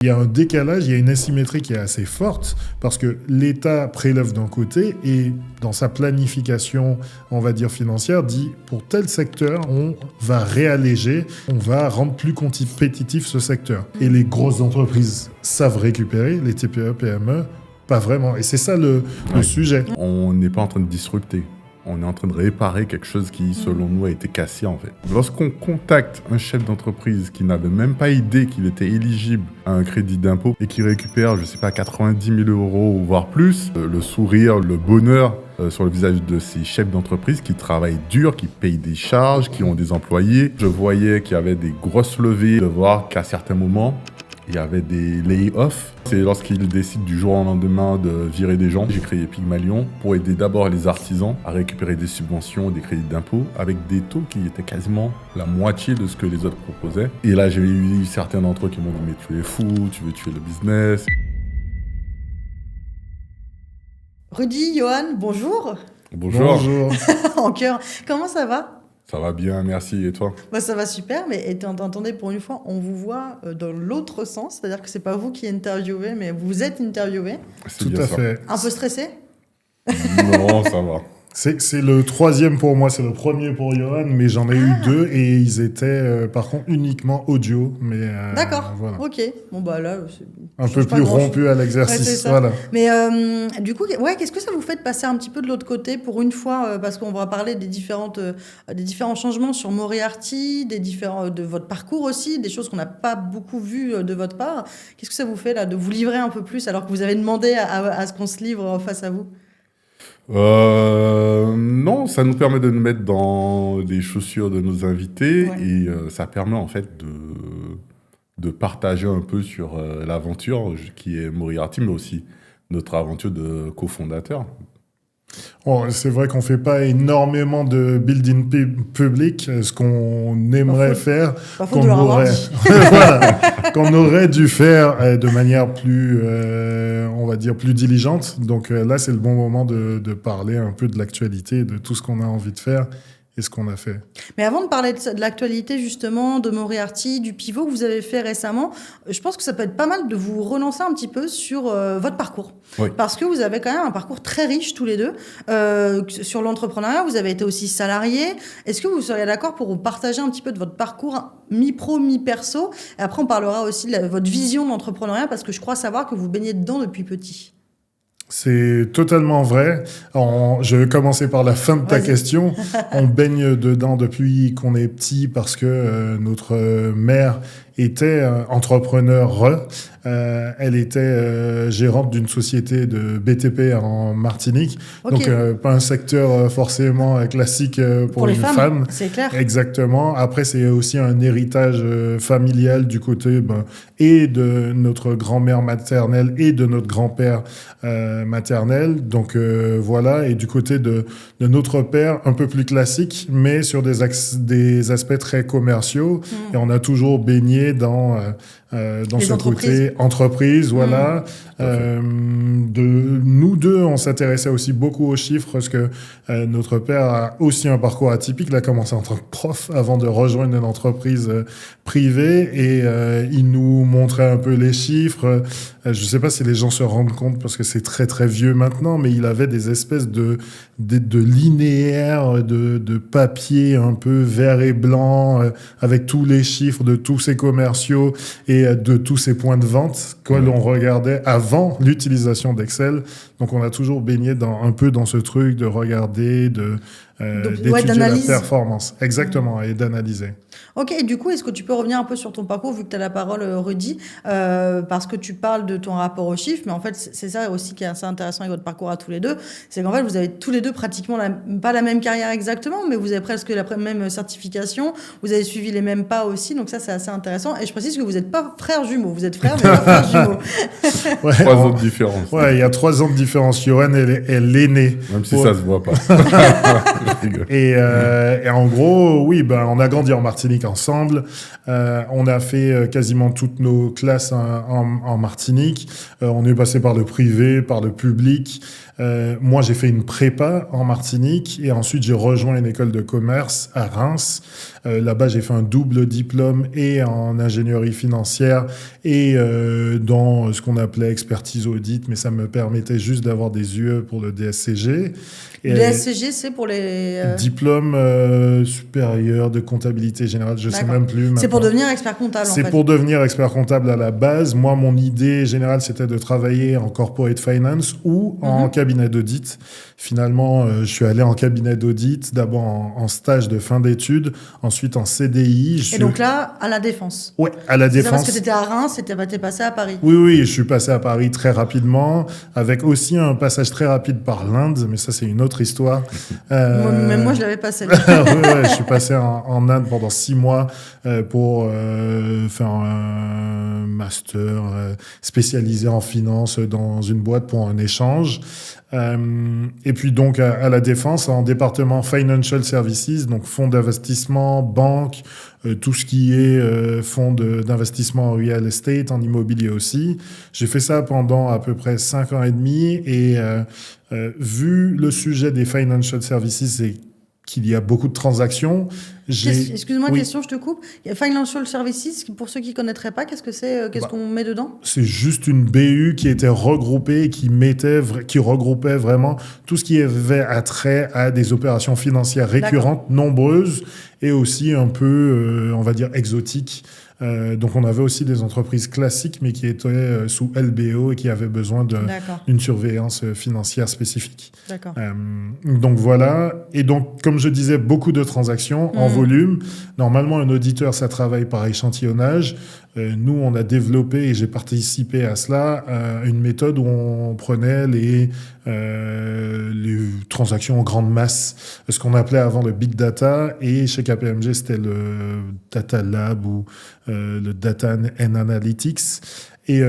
Il y a un décalage, il y a une asymétrie qui est assez forte parce que l'État prélève d'un côté et dans sa planification, on va dire financière, dit pour tel secteur, on va réalléger, on va rendre plus compétitif ce secteur. Et les grosses entreprises savent récupérer, les TPE, PME, pas vraiment. Et c'est ça le sujet. On n'est pas en train de disrupter. On est en train de réparer quelque chose qui, selon nous, a été cassé, en fait. Lorsqu'on contacte un chef d'entreprise qui n'avait même pas idée qu'il était éligible à un crédit d'impôt et qui récupère, je sais pas, 90 000 euros, voire plus, le sourire, le bonheur sur le visage de ces chefs d'entreprise qui travaillent dur, qui payent des charges, qui ont des employés. Je voyais qu'il y avait des grosses levées, de voir qu'à certains moments, il y avait des lay-off. C'est lorsqu'ils décident du jour au lendemain de virer des gens. J'ai créé Pygmalion pour aider d'abord les artisans à récupérer des subventions, des crédits d'impôt avec des taux qui étaient quasiment la moitié de ce que les autres proposaient. Et là, j'ai eu certains d'entre eux qui m'ont dit « Mais tu es fou, tu veux tuer le business ». Rudy, Johan, bonjour. Bonjour. Bonjour. En cœur. Comment ça va ? Ça va bien, merci. Et toi ? Ça va super, mais attendez, pour une fois, on vous voit dans l'autre sens, c'est-à-dire que c'est pas vous qui interviewez, mais vous êtes interviewé. Tout à fait. Un peu stressé ? Non, ça va. C'est le troisième pour moi, c'est le premier pour Johan, mais j'en ai eu deux et ils étaient par contre uniquement audio. Mais, d'accord, voilà. Ok. Bon bah là, c'est un peu plus rompu à l'exercice. Ouais, voilà. Mais du coup, qu'est-ce que ça vous fait de passer un petit peu de l'autre côté pour une fois, parce qu'on va parler des différents changements sur Moriarty, de votre parcours aussi, des choses qu'on n'a pas beaucoup vues de votre part. Qu'est-ce que ça vous fait là de vous livrer un peu plus alors que vous avez demandé à ce qu'on se livre face à vous ? Non, ça nous permet de nous mettre dans les chaussures de nos invités et ça permet en fait de partager un peu sur l'aventure qui est Moriarty, mais aussi notre aventure de cofondateur. C'est vrai qu'on ne fait pas énormément de building public, ce qu'on aimerait faire, qu'on aurait dû faire de manière plus, on va dire, plus diligente. Donc là, c'est le bon moment de parler un peu de l'actualité, de tout ce qu'on a envie de faire et ce qu'on a fait. Mais avant de parler de l'actualité, justement, de Moriarty, du pivot que vous avez fait récemment, je pense que ça peut être pas mal de vous relancer un petit peu sur votre parcours. Oui. Parce que vous avez quand même un parcours très riche tous les deux. Sur l'entrepreneuriat, vous avez été aussi salarié. Est-ce que vous seriez d'accord pour partager un petit peu de votre parcours mi-pro, mi-perso ? Et après, on parlera aussi de votre vision d'entrepreneuriat, parce que je crois savoir que vous baignez dedans depuis petit. C'est totalement vrai. Je vais commencer par la fin de ta question. On baigne dedans depuis qu'on est petit parce que notre mère était entrepreneur. Elle était gérante d'une société de BTP en Martinique. Okay. Donc, pas un secteur forcément classique pour une femme. C'est clair. Exactement. Après, c'est aussi un héritage familial du côté et de notre grand-mère maternelle et de notre grand-père maternel. Donc, voilà. Et du côté de notre père, un peu plus classique, mais sur des aspects très commerciaux. Et on a toujours baigné dans ce côté entreprise, voilà. Nous deux, on s'intéressait aussi beaucoup aux chiffres parce que notre père a aussi un parcours atypique. Il a commencé en tant que prof avant de rejoindre une entreprise privée et il nous montrait un peu les chiffres. Je sais pas si les gens se rendent compte parce que c'est très très vieux maintenant, mais il avait des espèces de linéaires de papier un peu vert et blanc avec tous les chiffres de tous ses commerciaux et de tous ces points de vente que l'on regardait avant l'utilisation d'Excel. Donc, on a toujours baigné un peu dans ce truc de regarder, d'étudier la performance. Exactement, et d'analyser. Ok, et du coup, est-ce que tu peux revenir un peu sur ton parcours, vu que tu as la parole, Rudy, parce que tu parles de ton rapport aux chiffres, mais en fait, c'est ça aussi qui est assez intéressant avec votre parcours à tous les deux, c'est qu'en fait, vous avez tous les deux pratiquement pas la même carrière exactement, mais vous avez presque la même certification, vous avez suivi les mêmes pas aussi, donc ça, c'est assez intéressant. Et je précise que vous n'êtes pas frères jumeaux, vous êtes frères, mais pas frères jumeaux. 3 ans de différence. Ouais, il y a 3 ans de différence. Johan, elle est l'aînée. Même si ça se voit pas. Et en gros, oui, ben, on a grandi en Martinique ensemble. On a fait quasiment toutes nos classes en Martinique. On est passé par le privé, par le public. Moi, j'ai fait une prépa en Martinique et ensuite j'ai rejoint une école de commerce à Reims. Là-bas, j'ai fait un double diplôme et en ingénierie financière et dans ce qu'on appelait expertise audit, mais ça me permettait juste d'avoir des UE pour le DSCG. Le DSCG, c'est pour les... Diplôme supérieur de comptabilité générale, je sais même plus. C'est pour devenir expert comptable, en fait. C'est pour devenir expert comptable à la base. Moi, mon idée générale, c'était de travailler en corporate finance ou en cabinet d'audit. Finalement, je suis allé en cabinet d'audit, d'abord en stage de fin d'études, ensuite en CDI. Et donc là, à la Défense. Ouais, à la Défense. C'est parce que tu étais à Reims et t'es passé à Paris. Oui, je suis passé à Paris très rapidement, avec aussi un passage très rapide par l'Inde, mais ça, c'est une autre histoire. Même moi, je l'avais passé. Je suis passé en Inde pendant 6 mois pour faire un master spécialisé en finance dans une boîte pour un échange. Et puis donc à la Défense, en département Financial Services, donc fonds d'investissement, banque, tout ce qui est fonds d'investissement en real estate, en immobilier aussi. J'ai fait ça pendant à peu près 5 ans et demi et vu le sujet des Financial Services et qu'il y a beaucoup de transactions. Excuse-moi, question, je te coupe. Financial Services, pour ceux qui ne connaîtraient pas, qu'est-ce que c'est? Qu'est-ce qu'on met dedans? C'est juste une BU qui était regroupée, qui regroupait vraiment tout ce qui avait attrait à des opérations financières récurrentes, nombreuses, et aussi un peu, on va dire, exotiques. Donc on avait aussi des entreprises classiques, mais qui étaient sous LBO et qui avaient besoin d'une surveillance financière spécifique. D'accord. Donc voilà. Et donc, comme je disais, beaucoup de transactions en volume. Normalement, un auditeur, ça travaille par échantillonnage. Nous, on a développé, et j'ai participé à cela, une méthode où on prenait les transactions en grande masse, ce qu'on appelait avant le big data, et chez KPMG, c'était le Data Lab ou le Data and Analytics. Et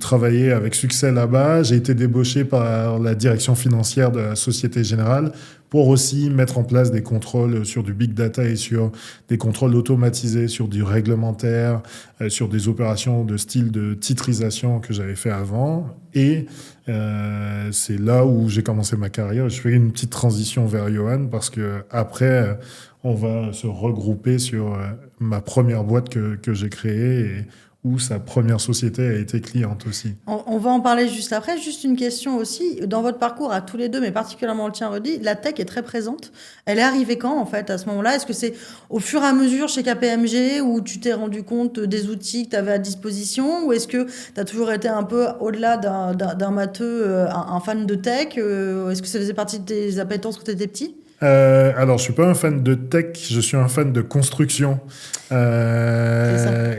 travaillé avec succès là-bas. J'ai été débauché par la direction financière de la Société Générale pour aussi mettre en place des contrôles sur du big data et sur des contrôles automatisés, sur du réglementaire, sur des opérations de style de titrisation que j'avais fait avant. Et c'est là où j'ai commencé ma carrière. Je fais une petite transition vers Johan parce que après, on va se regrouper sur ma première boîte que j'ai créée et où sa première société a été cliente aussi. On va en parler juste après. Juste une question aussi. Dans votre parcours, à tous les deux, mais particulièrement le tien, Rudy, la tech est très présente. Elle est arrivée quand, en fait, à ce moment-là? Est-ce que c'est au fur et à mesure chez KPMG où tu t'es rendu compte des outils que tu avais à disposition? Ou est-ce que tu as toujours été un peu au-delà d'un matheux, un fan de tech? Est-ce que ça faisait partie de tes appétences quand tu étais petit? Alors, je suis pas un fan de tech, je suis un fan de construction.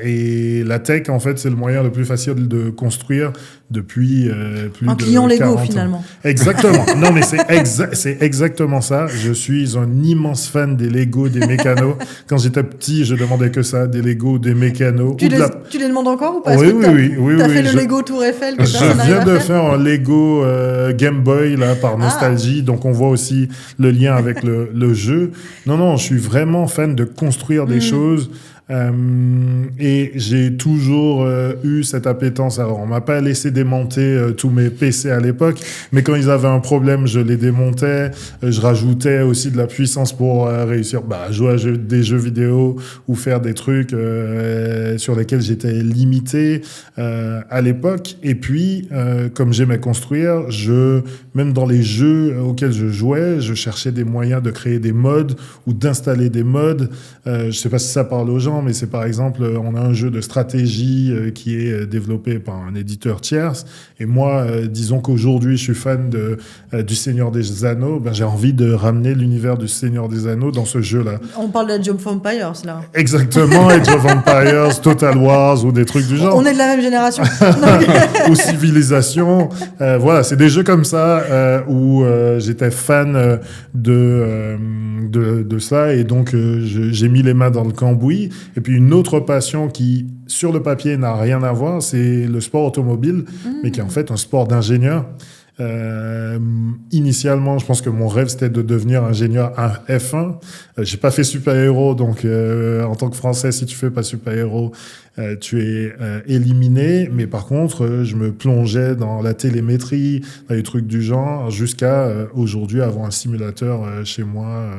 Et la tech, en fait, c'est le moyen le plus facile de construire depuis plus de 40 ans. Un client Lego, finalement. Exactement. Non, mais c'est exactement ça. Je suis un immense fan des Lego, des mécanos. Quand j'étais petit, je demandais que ça, des Lego, des mécanos. Tu les demandes encore ou pas? Oui. T'as fait le Lego Tour Eiffel que je viens de faire un Lego Game Boy, là, par nostalgie. Donc, on voit aussi le lien avec le jeu. Non, je suis vraiment fan de construire des choses. Et j'ai toujours eu cette appétence. Alors, on m'a pas laissé démonter tous mes PC à l'époque, mais quand ils avaient un problème, je les démontais. Je rajoutais aussi de la puissance pour réussir à jouer à des jeux vidéo ou faire des trucs sur lesquels j'étais limité à l'époque. Et puis, comme j'aimais construire, même dans les jeux auxquels je jouais, je cherchais des moyens de créer des mods ou d'installer des mods. Je sais pas si ça parle aux gens, mais c'est par exemple, on a un jeu de stratégie qui est développé par un éditeur tierce. Et moi, disons qu'aujourd'hui, je suis fan du Seigneur des Anneaux. J'ai envie de ramener l'univers du Seigneur des Anneaux dans ce jeu-là. On parle d'Age of Empires, là. Exactement, Age of Empires, Total Wars ou des trucs du genre. On est de la même génération. Ou Civilisation. Voilà, c'est des jeux comme ça où j'étais fan de ça. Et donc, j'ai mis les mains dans le cambouis. Et puis une autre passion qui, sur le papier, n'a rien à voir, c'est le sport automobile, mais qui est en fait un sport d'ingénieur. Initialement, je pense que mon rêve, c'était de devenir ingénieur F1. J'ai pas fait super-héros, donc en tant que Français, si tu fais pas super-héros, tu es éliminé. Mais par contre, je me plongeais dans la télémétrie, dans les trucs du genre, jusqu'à aujourd'hui avoir un simulateur chez moi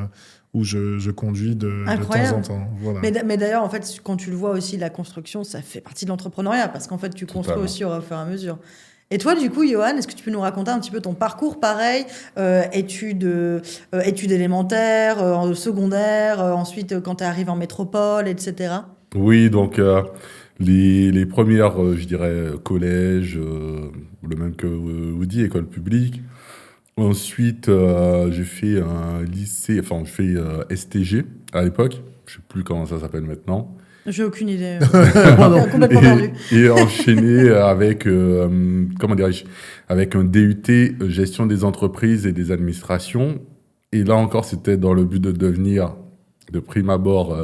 où je conduis de temps en temps. Voilà. Mais d'ailleurs, en fait, quand tu le vois aussi, la construction, ça fait partie de l'entrepreneuriat, parce qu'en fait, tu construis aussi au fur et à mesure. Et toi, du coup, Johan, est-ce que tu peux nous raconter un petit peu ton parcours, pareil, études élémentaires, secondaires, ensuite quand tu arrives en métropole, etc. Oui, donc les premières, je dirais, collège, le même que Woody, école publique. Ensuite, j'ai fait un lycée, enfin, j'ai fait STG à l'époque. Je sais plus comment ça s'appelle maintenant. J'ai aucune idée. Complètement perdu. Et enchaîné avec, comment dirais-je, avec un DUT gestion des entreprises et des administrations. Et là encore, c'était dans le but de devenir, de prime abord,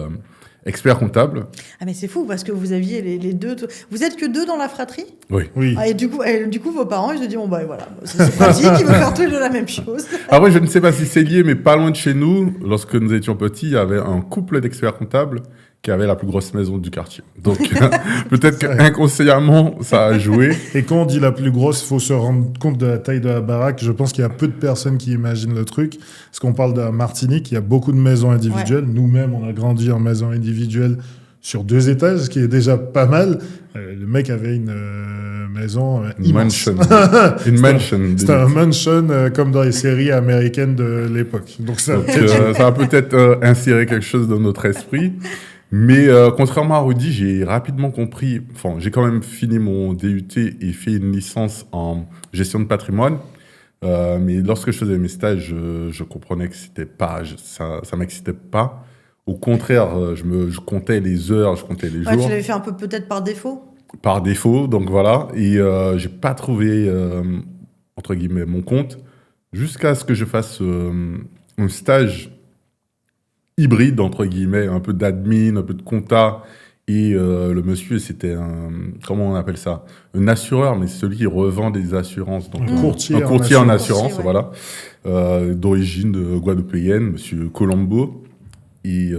expert comptable. Ah mais c'est fou parce que vous aviez les deux. Vous êtes que deux dans la fratrie ? Oui. Ah, et du coup, vos parents, ils se disent bon bah voilà, c'est pratique, ils veulent faire tous les deux la même chose. Après, je ne sais pas si c'est lié, mais pas loin de chez nous, lorsque nous étions petits, il y avait un couple d'experts comptables qui avait la plus grosse maison du quartier. Donc, peut-être qu'inconsciemment, ça a joué. Et quand on dit la plus grosse, il faut se rendre compte de la taille de la baraque. Je pense qu'il y a peu de personnes qui imaginent le truc. Parce qu'on parle de la Martinique, il y a beaucoup de maisons individuelles. Ouais. Nous-mêmes, on a grandi en maison individuelle sur 2 étages, ce qui est déjà pas mal. Le mec avait une maison immense. Une mansion. C'était un mansion comme dans les séries américaines de l'époque. Donc ça a peut-être inséré quelque chose dans notre esprit. Mais contrairement à Rudy, j'ai rapidement compris, enfin, j'ai quand même fini mon DUT et fait une licence en gestion de patrimoine. Mais lorsque je faisais mes stages, je comprenais que c'était pas, ça m'excitait pas. Au contraire, je comptais les heures, je comptais les jours. Tu l'avais fait un peu peut-être par défaut ? Par défaut, donc voilà. Et j'ai pas trouvé, entre guillemets, mon compte jusqu'à ce que je fasse un stage hybride, entre guillemets, un peu d'admin, un peu de compta. Et le monsieur, c'était comment on appelle ça ? Un assureur, mais c'est celui qui revend des assurances. Donc, un courtier en assurance, voilà. D'origine guadeloupéenne, monsieur Colombo. Et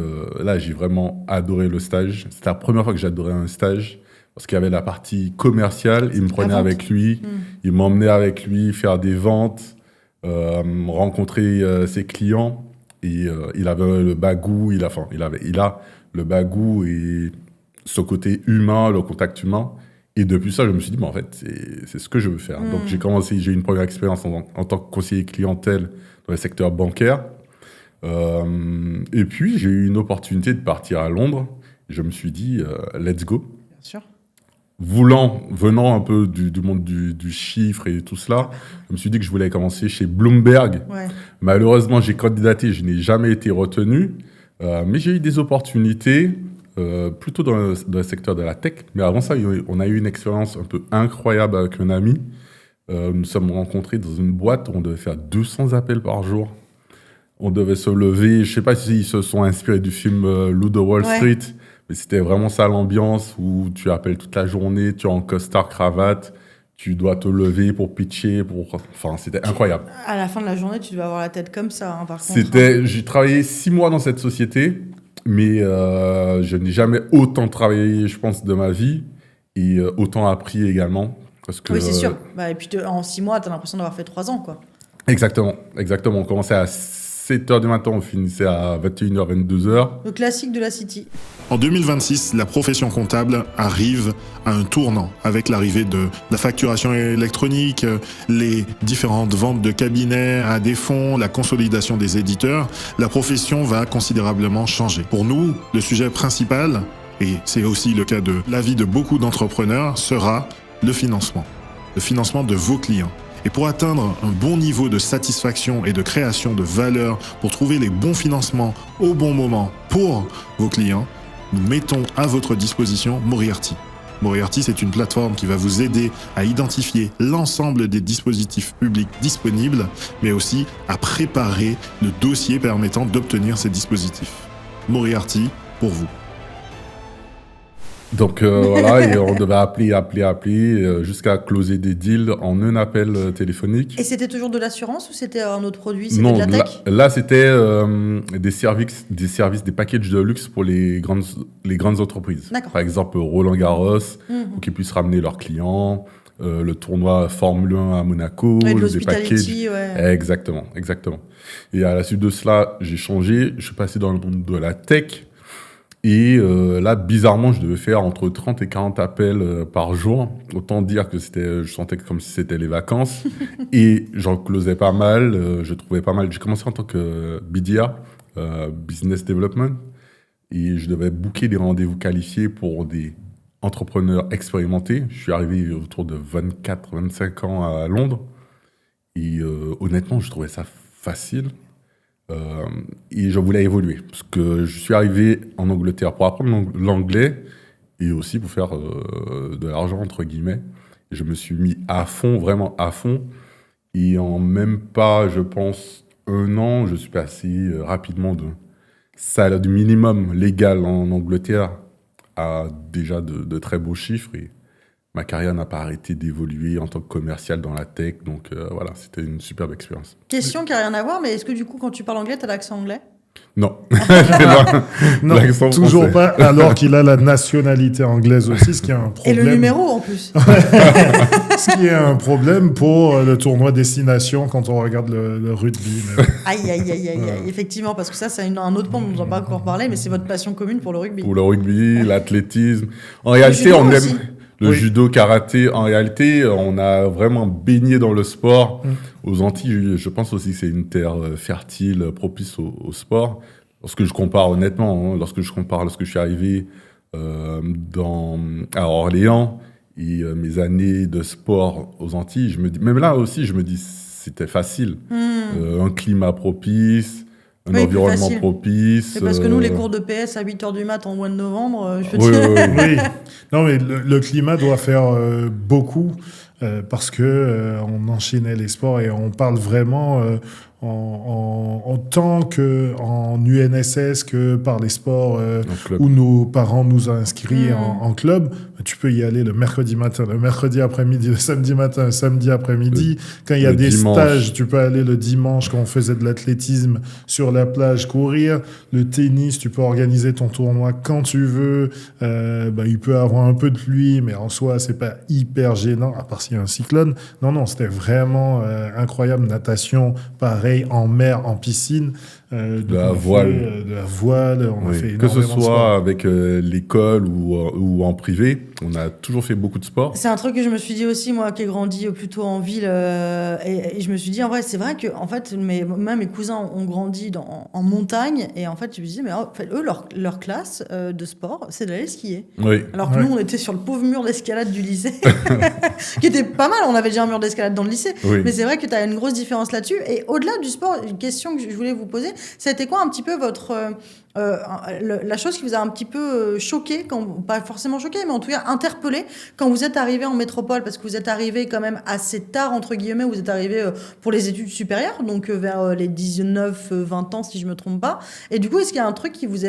là, j'ai vraiment adoré le stage. C'était la première fois que j'adorais un stage. Parce qu'il y avait la partie commerciale. Il me prenait avec lui. Il m'emmenait avec lui faire des ventes, rencontrer ses clients. Et il avait le bagou, il a le bagou et ce côté humain, le contact humain. Et depuis ça, je me suis dit, en fait, c'est ce que je veux faire. Donc, j'ai eu une première expérience en tant que conseiller clientèle dans le secteur bancaire. Et puis, j'ai eu une opportunité de partir à Londres. Je me suis dit, let's go. Bien sûr. Venant un peu du monde du chiffre et tout cela, je me suis dit que je voulais commencer chez Bloomberg. Ouais. Malheureusement, j'ai candidaté, je n'ai jamais été retenu. Mais j'ai eu des opportunités, plutôt dans le secteur de la tech. Mais avant ça, on a eu une expérience un peu incroyable avec un ami. Nous nous sommes rencontrés dans une boîte où on devait faire 200 appels par jour. On devait se lever. Je ne sais pas s'ils se sont inspirés du film Loup de Wall Street. Mais c'était vraiment ça l'ambiance où tu appelles toute la journée, tu es en costard cravate, tu dois te lever pour pitcher, enfin c'était incroyable. À la fin de la journée, tu dois avoir la tête comme ça, par contre. J'ai travaillé 6 mois dans cette société, mais je n'ai jamais autant travaillé, je pense, de ma vie et autant appris également. Parce que, oui, c'est sûr. Et puis en 6 mois, tu as l'impression d'avoir fait 3 ans, quoi. Exactement. On commençait à 7h du matin, on finissait à 21h, 22h. Le classique de la City. En 2026, la profession comptable arrive à un tournant avec l'arrivée de la facturation électronique, les différentes ventes de cabinets à des fonds, la consolidation des éditeurs. La profession va considérablement changer. Pour nous, le sujet principal, et c'est aussi le cas de l'avis de beaucoup d'entrepreneurs, sera le financement. Le financement de vos clients. Et pour atteindre un bon niveau de satisfaction et de création de valeur, pour trouver les bons financements au bon moment pour vos clients, nous mettons à votre disposition Moriarty. Moriarty, c'est une plateforme qui va vous aider à identifier l'ensemble des dispositifs publics disponibles, mais aussi à préparer le dossier permettant d'obtenir ces dispositifs. Moriarty, pour vous. Donc voilà, et on devait appeler, jusqu'à closer des deals en un appel téléphonique. Et c'était toujours de l'assurance ou c'était un autre produit? C'était Non, de la tech? là c'était des packages de luxe pour les grandes entreprises. D'accord. Par exemple, Roland Garros, Mhm. pour qu'ils puissent ramener leurs clients, le tournoi Formule 1 à Monaco, Ouais, de des l'hospitality, packages. ouais. Exactement, exactement. Et à la suite de cela, j'ai changé, je suis passé dans le monde de la tech. Et là, bizarrement, je devais faire entre 30 et 40 appels par jour. Autant dire que je sentais comme si c'était les vacances. Et j'en closais pas mal, je trouvais pas mal. J'ai commencé en tant que BDR, Business Development. Et je devais booker des rendez-vous qualifiés pour des entrepreneurs expérimentés. Je suis arrivé autour de 24-25 ans à Londres. Et honnêtement, je trouvais ça facile. Et je voulais évoluer parce que je suis arrivé en Angleterre pour apprendre l'anglais et aussi pour faire de l'argent entre guillemets. Et je me suis mis à fond, vraiment à fond. Et en même pas, je pense, 1 an, je suis passé rapidement de salaire du minimum légal en Angleterre à déjà de très beaux chiffres. Et ma carrière n'a pas arrêté d'évoluer en tant que commercial dans la tech. Donc voilà, c'était une superbe expérience. Question qui n'a rien à voir, mais est-ce que du coup, quand tu parles anglais, tu as l'accent anglais? Non. Non, L'accent toujours français. pas, alors qu'il a la nationalité anglaise aussi, ce qui est un Et problème. le numéro en plus. Ce qui est un problème pour le tournoi Destination quand on regarde le rugby. Mais ouais. Aïe, aïe, aïe, aïe, aïe. Effectivement, parce que ça, c'est un autre point dont on n'a pas encore parlé, mais c'est votre passion commune pour le rugby. Pour le rugby, l'athlétisme. En réalité, judo on aime aussi. le Oui. judo, karaté. En réalité, on a vraiment baigné dans le sport. Mm. Aux Antilles, je pense aussi que c'est une terre fertile, propice au sport. Lorsque je compare, honnêtement, lorsque je suis arrivé à Orléans et mes années de sport aux Antilles, je me dis, même là aussi, je me dis, c'était facile. Un climat propice, un Oui, plus environnement facile. propice. C'est parce que nous, les cours de PS à 8h du mat en mois de novembre, je peux Oui, dire. oui, oui. Oui, non, mais le climat doit faire beaucoup parce que on enchaînait les sports et on parle vraiment en tant qu'en UNSS que par les sports En club. où nos parents nous ont inscrits Mm. en club. Tu peux y aller le mercredi matin, le mercredi après-midi, le samedi matin, le samedi après-midi. Quand il y a le des dimanche. stages, tu peux aller le dimanche quand on faisait de l'athlétisme sur la plage, courir. Le tennis, tu peux organiser ton tournoi quand tu veux. Il peut avoir un peu de pluie, mais en soi, c'est pas hyper gênant, à part s'il y a un cyclone. Non, c'était vraiment incroyable. Natation, pareil, en mer, en piscine. De la voile. De la voile, on a Oui. fait Que ce énormément de sport. soit avec l'école ou en privé, on a toujours fait beaucoup de sport. C'est un truc que je me suis dit aussi, moi, qui ai grandi plutôt en ville. Et je me suis dit, en vrai, c'est vrai que en fait, mes cousins ont grandi en montagne. Et en fait, je me disais, mais en fait, eux, leur classe de sport, c'est d'aller skier. Oui. Alors que Ouais. nous, on était sur le pauvre mur d'escalade du lycée, qui était pas mal. On avait déjà un mur d'escalade dans le lycée. Oui. Mais c'est vrai que tu as une grosse différence là-dessus. Et au-delà du sport, une question que je voulais vous poser, c'était quoi un petit peu la chose qui vous a un petit peu choqué, pas forcément choqué, mais en tout cas interpellé, quand vous êtes arrivé en métropole, parce que vous êtes arrivé quand même assez tard, entre guillemets, vous êtes arrivé pour les études supérieures, donc vers les 19-20 ans, si je me trompe pas. Et du coup, est-ce qu'il y a un truc qui vous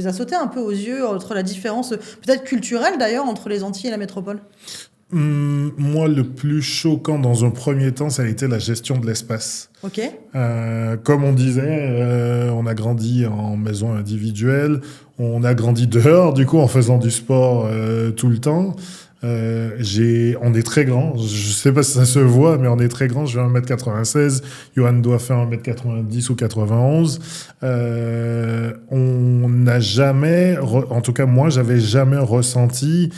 a sauté un peu aux yeux entre la différence, peut-être culturelle d'ailleurs, entre les Antilles et la métropole? Moi, le plus choquant dans un premier temps, ça a été la gestion de l'espace. Ok. Comme on disait, on a grandi en maison individuelle, on a grandi dehors, du coup, en faisant du sport tout le temps. On est très grand, je sais pas si ça se voit, mais on est très grand, je fais 1m96, Johan doit faire 1m90 ou 91. On n'a jamais, en tout cas moi, j'avais jamais ressenti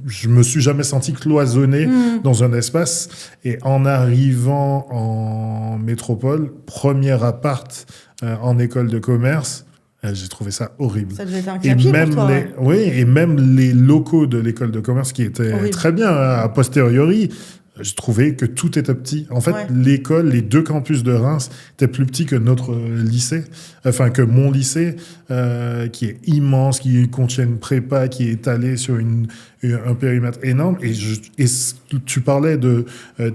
je me suis jamais senti cloisonné dans un espace. Et en arrivant en métropole, premier appart en école de commerce, j'ai trouvé ça horrible. Ça devait être un Et clapier même pour toi. oui, et même les locaux de l'école de commerce qui étaient Horrible. très bien a posteriori. je trouvais que tout était petit. En fait, Ouais. l'école, les 2 campus de Reims étaient plus petits que notre lycée, enfin que mon lycée, qui est immense, qui contient une prépa, qui est étalée sur un périmètre énorme. Tu parlais de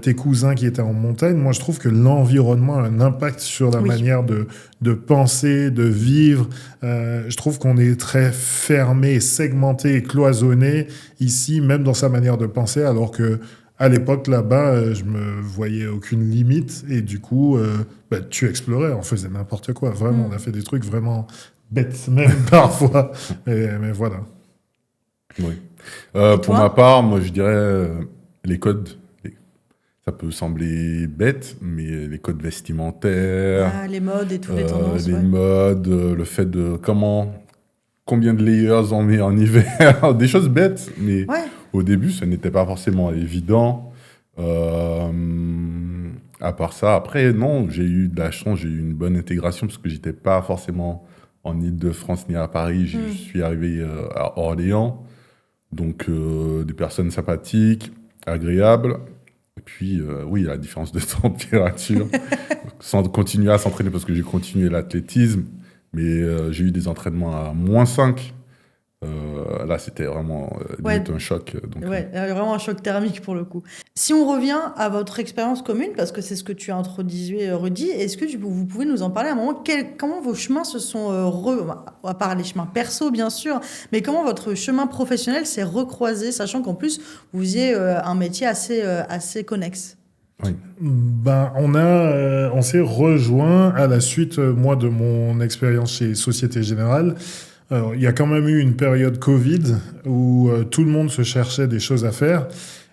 tes cousins qui étaient en montagne. Moi, je trouve que l'environnement a un impact sur la Oui. manière de penser, de vivre. Je trouve qu'on est très fermé, segmenté et cloisonné ici, même dans sa manière de penser, alors que à l'époque, là-bas, je me voyais aucune limite. Et du coup, tu explorais, on faisait n'importe quoi. Vraiment, on a fait des trucs vraiment bêtes, même parfois. Mais voilà. Oui. Et Pour toi? ma part, moi, je dirais les codes. Ça peut sembler bête, mais les codes vestimentaires, Ah, les modes et toutes les tendances. les Ouais. modes, le fait de combien de layers on met en hiver, des choses bêtes, mais Ouais. au début, ce n'était pas forcément évident. À part ça, après, non, j'ai eu de la chance, j'ai eu une bonne intégration parce que j'étais pas forcément en Île-de-France ni à Paris. Je suis arrivé à Orléans, donc des personnes sympathiques, agréables. Et puis, oui, la différence de température, sans continuer à s'entraîner parce que j'ai continué l'athlétisme, mais j'ai eu des entraînements à -5. Là, c'était vraiment Ouais. limite un choc. Donc, Ouais, vraiment un choc thermique pour le coup. Si on revient à votre expérience commune, parce que c'est ce que tu as introduit, Rudy, est-ce que vous pouvez nous en parler à un moment comment vos chemins se sont, à part les chemins perso bien sûr, mais comment votre chemin professionnel s'est recroisé, sachant qu'en plus vous faisiez un métier assez connexe? oui. On s'est rejoint à la suite, moi, de mon expérience chez Société Générale. Alors, il y a quand même eu une période Covid où tout le monde se cherchait des choses à faire.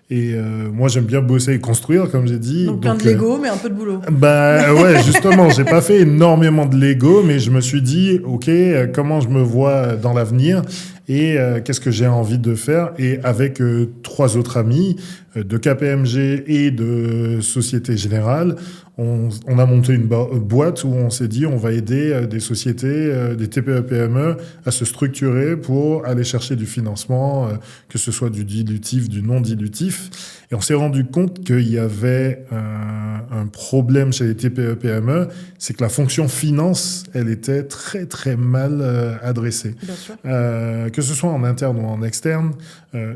Et moi, j'aime bien bosser et construire, comme j'ai dit. Donc plein de Lego, mais un peu de boulot. Ouais, justement, j'ai pas fait énormément de Lego, mais je me suis dit, OK, comment je me vois dans l'avenir et qu'est-ce que j'ai envie de faire. Et avec 3 autres amis de KPMG et de Société Générale, on a monté une boîte où on s'est dit, on va aider des sociétés, des TPE-PME à se structurer pour aller chercher du financement, que ce soit du dilutif, du non dilutif. Et on s'est rendu compte qu'il y avait un problème chez les TPE-PME, c'est que la fonction finance, elle était très très mal adressée. Bien sûr. Que ce soit en interne ou en externe,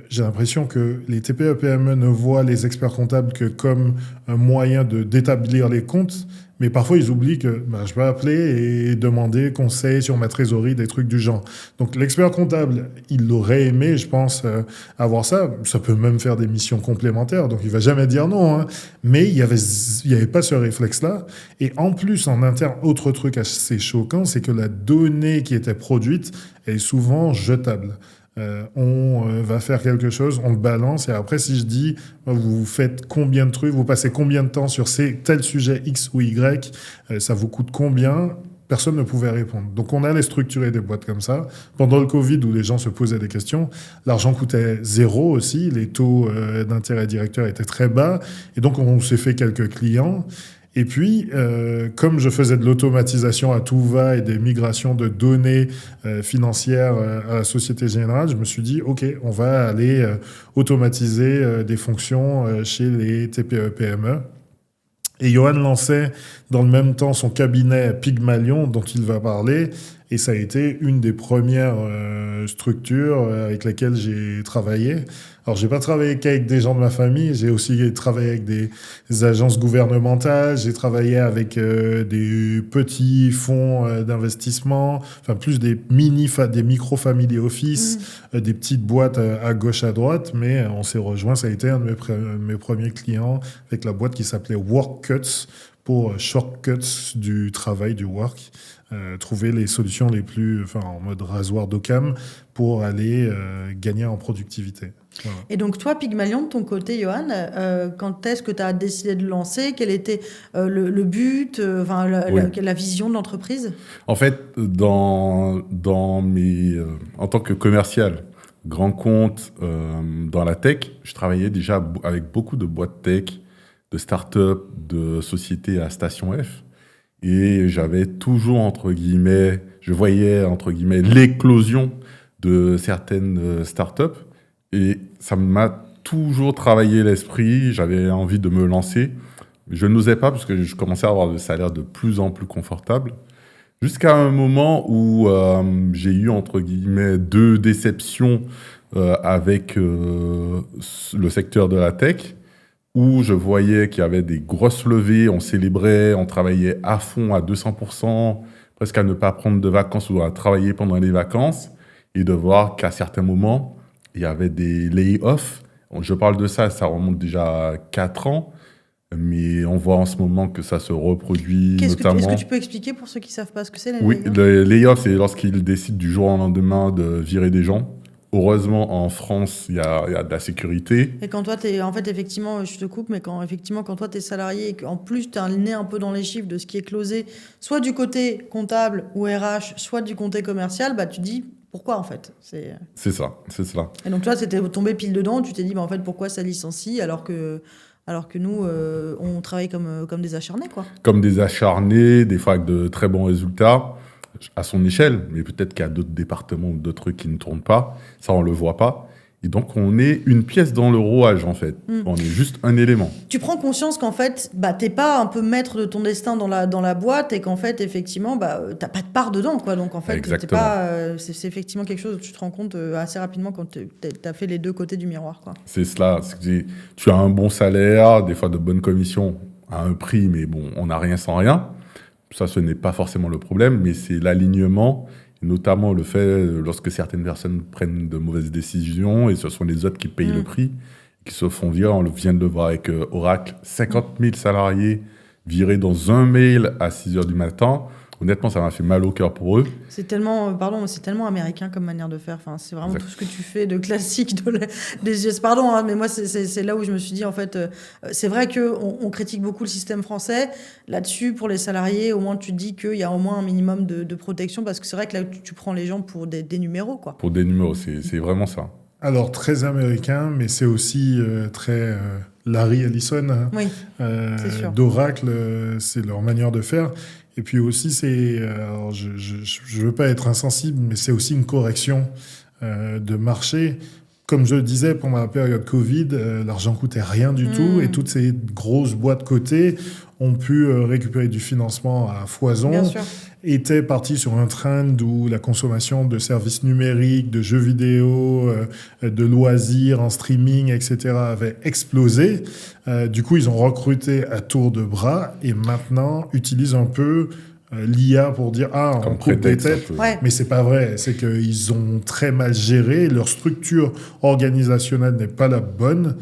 j'ai l'impression que les TPE-PME ne voient les experts comptables que comme un moyen d'établir les comptes, mais parfois ils oublient que je peux appeler et demander conseil sur ma trésorerie, des trucs du genre. Donc l'expert comptable, il aurait aimé, je pense, avoir ça. Ça peut même faire des missions complémentaires, donc il va jamais dire non. Hein. Mais il y avait pas ce réflexe-là. Et en plus, en interne, autre truc assez choquant, c'est que la donnée qui était produite est souvent jetable. On va faire quelque chose, on le balance, et après, si je dis, vous faites combien de trucs, vous passez combien de temps sur tel sujet X ou Y, ça vous coûte combien? Personne ne pouvait répondre. Donc, on allait structurer des boîtes comme ça. Pendant le Covid, où les gens se posaient des questions, l'argent coûtait 0 aussi, les taux d'intérêt directeur étaient très bas, et donc on s'est fait quelques clients. Et puis, comme je faisais de l'automatisation à tout va et des migrations de données financières à la Société Générale, je me suis dit, OK, on va aller automatiser des fonctions chez les TPE-PME. Et Johan lançait dans le même temps son cabinet Pygmalion, dont il va parler. Et ça a été une des premières structures avec lesquelles j'ai travaillé. Alors, j'ai pas travaillé qu'avec des gens de ma famille, j'ai aussi travaillé avec des agences gouvernementales, j'ai travaillé avec des petits fonds d'investissement, enfin plus des des micro-family office, des petites boîtes à gauche, à droite, mais on s'est rejoints, ça a été un de mes premiers clients avec la boîte qui s'appelait Workcuts, pour shortcuts du travail, du work. Trouver les solutions les plus, en mode rasoir d'Occam pour aller gagner en productivité. Voilà. Et donc toi, Pygmalion, de ton côté, Johan, quand est-ce que tu as décidé de lancer? Quel était le but, la vision de l'entreprise? En fait, en tant que commercial, grand compte dans la tech, je travaillais déjà avec beaucoup de boîtes tech, de start-up, de sociétés à station F. Et j'avais toujours, je voyais, l'éclosion de certaines startups. Et ça m'a toujours travaillé l'esprit, j'avais envie de me lancer. Je n'osais pas parce que je commençais à avoir des salaires de plus en plus confortables. Jusqu'à un moment où j'ai eu, entre guillemets, 2 déceptions avec le secteur de la tech, où je voyais qu'il y avait des grosses levées, on célébrait, on travaillait à fond, à 200%, presque à ne pas prendre de vacances ou à travailler pendant les vacances, et de voir qu'à certains moments, il y avait des lay-offs. Je parle de ça, ça remonte déjà à 4 ans, mais on voit en ce moment que ça se reproduit notamment... Est-ce que tu peux expliquer pour ceux qui ne savent pas ce que c'est, les Oui, layoffs? le layoff, c'est lorsqu'ils décident du jour au lendemain de virer des gens. Heureusement, en France, il y a de la sécurité. Et quand toi, en fait, effectivement, je te coupe, mais quand toi, tu es salarié et qu'en plus, tu as le nez un peu dans les chiffres de ce qui est closé, soit du côté comptable ou RH, soit du côté commercial, bah, tu dis pourquoi, en fait. C'est ça, c'est cela. Et donc, toi, c'était tombé pile dedans, tu t'es dit, bah, en fait, pourquoi ça licencie alors que nous, on travaille comme des acharnés, quoi. Comme des acharnés, des fois avec de très bons résultats, à son échelle, mais peut-être qu'il y a d'autres départements ou d'autres trucs qui ne tournent pas. Ça, on ne le voit pas. Et donc, on est une pièce dans le rouage, en fait. On est juste un élément. Tu prends conscience qu'en fait, bah, t'es pas un peu maître de ton destin dans la boîte et qu'en fait, effectivement, bah, t'as pas de part dedans, quoi. Donc, en fait, Exactement. c'est effectivement quelque chose où tu te rends compte assez rapidement quand t'as fait les deux côtés du miroir, quoi. C'est cela. Tu as un bon salaire, des fois de bonnes commissions à un prix, mais bon, on n'a rien sans rien. Ça, ce n'est pas forcément le problème, mais c'est l'alignement, et notamment le fait, lorsque certaines personnes prennent de mauvaises décisions, et ce sont les autres qui payent le prix, qui se font virer. On vient de le voir avec Oracle, 50 000 salariés virés dans un mail à 6 h du matin. Honnêtement, ça m'a fait mal au cœur pour eux. C'est tellement, c'est tellement américain comme manière de faire. Enfin, c'est vraiment tout ce que tu fais de classique des US. Pardon, hein, mais moi, c'est là où je me suis dit, en fait, c'est vrai qu'on critique beaucoup le système français. Là-dessus, pour les salariés, au moins, tu te dis qu'il y a au moins un minimum de protection, parce que c'est vrai que là, tu prends les gens pour des numéros, quoi. Pour des numéros, c'est vraiment ça. Alors, très américain, mais c'est aussi très Larry Ellison, oui, c'est sûr. d'Oracle, c'est leur manière de faire. Et puis aussi, alors je ne veux pas être insensible, mais c'est aussi une correction de marché. Comme je le disais, pendant la période Covid, l'argent coûtait rien du tout, et toutes ces grosses boîtes cotées ont pu récupérer du financement à foison. Bien sûr. Étaient partis sur un trend où la consommation de services numériques, de jeux vidéo, de loisirs en streaming, etc. avait explosé. Du coup, ils ont recruté à tour de bras et maintenant utilisent un peu l'IA pour dire on coupe des têtes. Ouais. Mais c'est pas vrai. C'est qu'ils ont très mal géré. Leur structure organisationnelle n'est pas la bonne.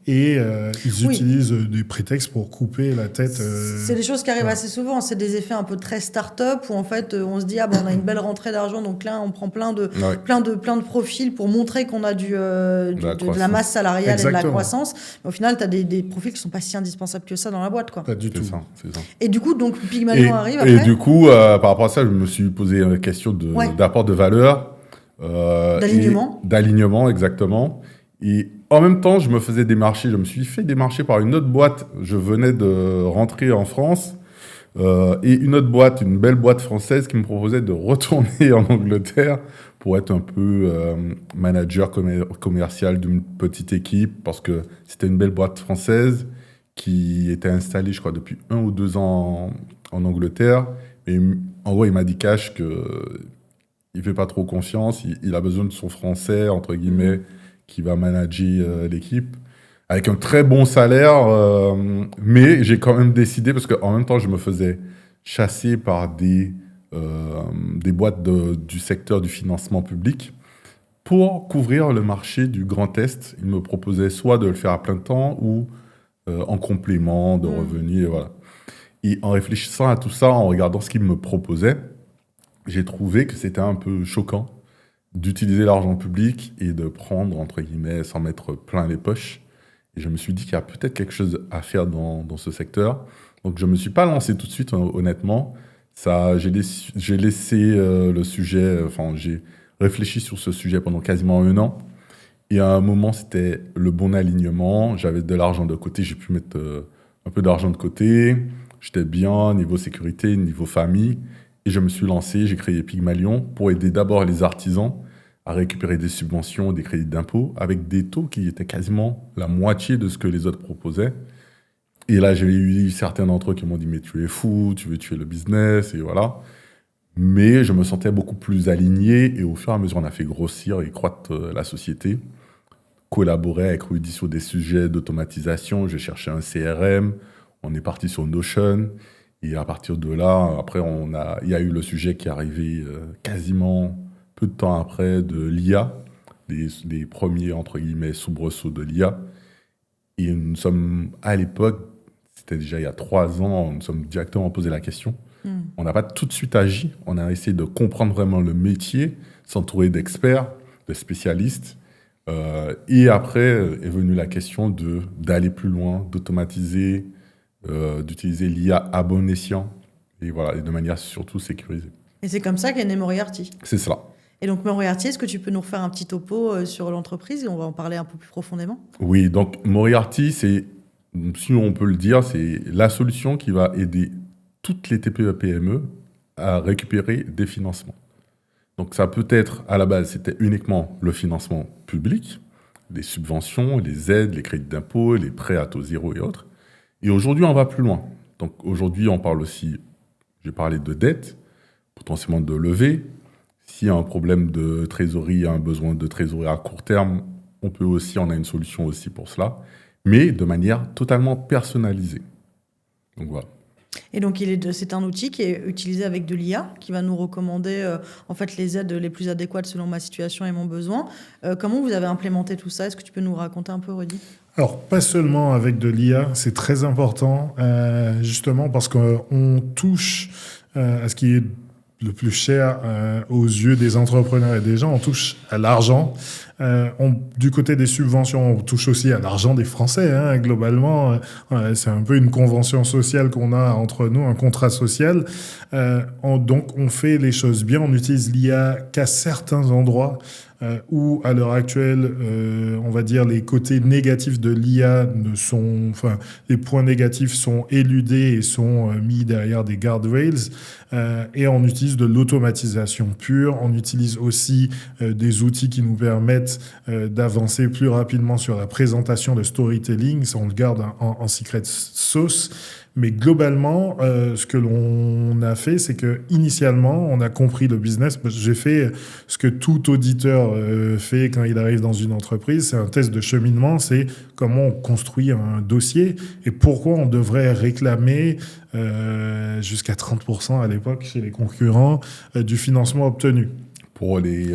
Et ils utilisent des prétextes pour couper la tête. C'est des choses qui arrivent assez souvent. C'est des effets un peu très start-up où en fait on se dit on a une belle rentrée d'argent, donc là on prend plein de profils pour montrer qu'on a de la masse salariale. Exactement. Et de la croissance. Mais au final, tu as des profils qui sont pas si indispensables que ça dans la boîte, quoi. Pas du tout. C'est ça. Et du coup, donc Pygmalion arrive après. Et du coup, par rapport à ça, je me suis posé une question d'apport de valeur. D'alignement, exactement. Et en même temps, je me faisais démarcher. Je me suis fait démarcher par une autre boîte. Je venais de rentrer en France. Et une autre boîte, une belle boîte française qui me proposait de retourner en Angleterre pour être un peu manager commercial d'une petite équipe, parce que c'était une belle boîte française qui était installée, je crois, depuis 1 ou 2 ans en Angleterre. Et en gros, il m'a dit cash qu'il ne fait pas trop confiance. Il a besoin de son français, entre guillemets, qui va manager l'équipe, avec un très bon salaire, mais j'ai quand même décidé, parce qu'en même temps, je me faisais chasser par des boîtes du secteur du financement public pour couvrir le marché du Grand Est. Ils me proposaient soit de le faire à plein temps ou en complément de revenus, et voilà. Et en réfléchissant à tout ça, en regardant ce qu'ils me proposaient, j'ai trouvé que c'était un peu choquant d'utiliser l'argent public et de prendre, entre guillemets, sans mettre plein les poches. Et je me suis dit qu'il y a peut-être quelque chose à faire dans ce secteur. Donc, je ne me suis pas lancé tout de suite, honnêtement. J'ai laissé le sujet... j'ai réfléchi sur ce sujet pendant quasiment 1 an. Et à un moment, c'était le bon alignement. J'avais de l'argent de côté. J'ai pu mettre un peu d'argent de côté. J'étais bien niveau sécurité, niveau famille. Et je me suis lancé, j'ai créé Pygmalion pour aider d'abord les artisans à récupérer des subventions, des crédits d'impôt, avec des taux qui étaient quasiment la moitié de ce que les autres proposaient. Et là, j'ai eu certains d'entre eux qui m'ont dit « mais tu es fou, tu veux tuer le business », et voilà. Mais je me sentais beaucoup plus aligné, et au fur et à mesure, on a fait grossir et croître la société, collaborer avec Rudy sur des sujets d'automatisation, j'ai cherché un CRM, on est parti sur Notion, et à partir de là, après, il y a eu le sujet qui est arrivé quasiment peu de temps après de l'IA, les premiers, entre guillemets, soubresauts de l'IA. Et nous sommes, à l'époque, c'était déjà il y a 3 ans, nous sommes directement posé la question. On n'a pas tout de suite agi, on a essayé de comprendre vraiment le métier, s'entourer d'experts, de spécialistes. Et après est venue la question d'aller plus loin, d'automatiser, d'utiliser l'IA à bon escient, et voilà, et de manière surtout sécurisée. Et c'est comme ça qu'est né Moriarty. C'est cela. Et donc Moriarty, est-ce que tu peux nous refaire un petit topo sur l'entreprise et on va en parler un peu plus profondément? Oui, donc Moriarty, c'est, si on peut le dire, c'est la solution qui va aider toutes les TPE-PME à récupérer des financements. Donc ça peut être, à la base, c'était uniquement le financement public, les subventions, les aides, les crédits d'impôt, les prêts à taux zéro et autres. Et aujourd'hui, on va plus loin. Donc aujourd'hui, on parle aussi, j'ai parlé de dette, potentiellement de levée. S'il y a un problème de trésorerie, un besoin de trésorerie à court terme, on a une solution aussi pour cela, mais de manière totalement personnalisée. Donc voilà. Et donc, c'est un outil qui est utilisé avec de l'IA, qui va nous recommander en fait les aides les plus adéquates selon ma situation et mon besoin. Comment vous avez implémenté tout ça? Est-ce que tu peux nous raconter un peu, Rudy? Alors, pas seulement avec de l'IA, c'est très important, justement parce qu'on touche à ce qui est le plus cher aux yeux des entrepreneurs et des gens, on touche à l'argent. Du côté des subventions, on touche aussi à l'argent des Français. Hein, globalement, c'est un peu une convention sociale qu'on a entre nous, un contrat social. Donc, on fait les choses bien. On utilise l'IA qu'à certains endroits où, à l'heure actuelle, on va dire les côtés négatifs de l'IA les points négatifs sont éludés et sont mis derrière des guardrails. Et on utilise de l'automatisation pure. On utilise aussi des outils qui nous permettent d'avancer plus rapidement sur la présentation, de storytelling. Ça, on le garde en secret sauce. Mais globalement, ce que l'on a fait, c'est que initialement, on a compris le business. J'ai fait ce que tout auditeur fait quand il arrive dans une entreprise. C'est un test de cheminement. C'est comment on construit un dossier et pourquoi on devrait réclamer jusqu'à 30% à l'époque chez les concurrents du financement obtenu. Pour les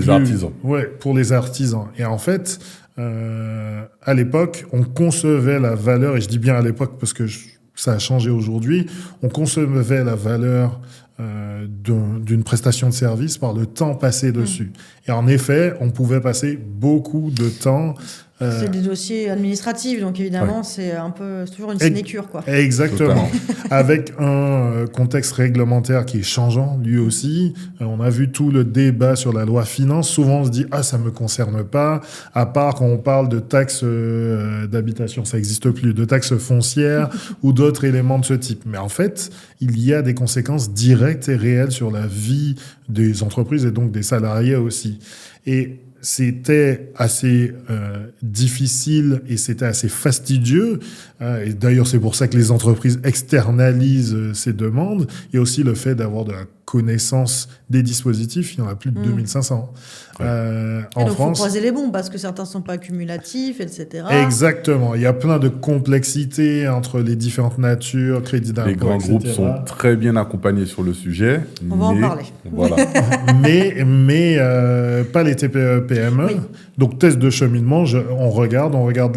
artisans. Ouais, pour les artisans. Et en fait, à l'époque, on concevait la valeur, et je dis bien à l'époque parce que ça a changé aujourd'hui, on concevait la valeur d'une prestation de service par le temps passé dessus. Et en effet, on pouvait passer beaucoup de temps. C'est des dossiers administratifs, donc évidemment, c'est toujours une sinécure, quoi. Exactement. Avec un contexte réglementaire qui est changeant, lui aussi. On a vu tout le débat sur la loi finance. Souvent, on se dit, ça me concerne pas. À part quand on parle de taxes d'habitation, ça n'existe plus, de taxes foncières ou d'autres éléments de ce type. Mais en fait, il y a des conséquences directes et réelles sur la vie des entreprises et donc des salariés aussi. Et c'était assez difficile et c'était assez fastidieux. Et d'ailleurs, c'est pour ça que les entreprises externalisent ces demandes. Il y a aussi le fait d'avoir de la connaissance des dispositifs. Il y en a plus de 2500. En France. Il faut croiser les bons parce que certains ne sont pas cumulatifs, etc. Exactement. Il y a plein de complexités entre les différentes natures, crédits d'impôt, Les grands etc. groupes sont très bien accompagnés sur le sujet. On va en parler. Voilà. mais pas les TPE, PME. Oui. Donc, test de cheminement, on regarde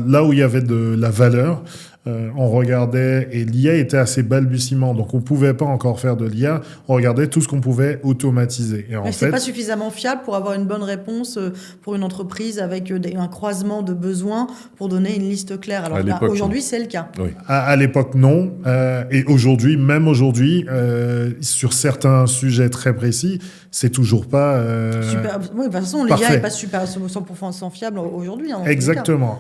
là où il y avait de la valeur. On regardait, et l'IA était assez balbutiement, donc on ne pouvait pas encore faire de l'IA. On regardait tout ce qu'on pouvait automatiser. Et mais ce n'est pas suffisamment fiable pour avoir une bonne réponse pour une entreprise avec un croisement de besoins pour donner une liste claire. Alors aujourd'hui, c'est le cas. Oui. À l'époque, non. Et aujourd'hui, sur certains sujets très précis, c'est toujours pas super. Oui, de toute façon, l'IA n'est pas super 100% fiable aujourd'hui. Hein, exactement.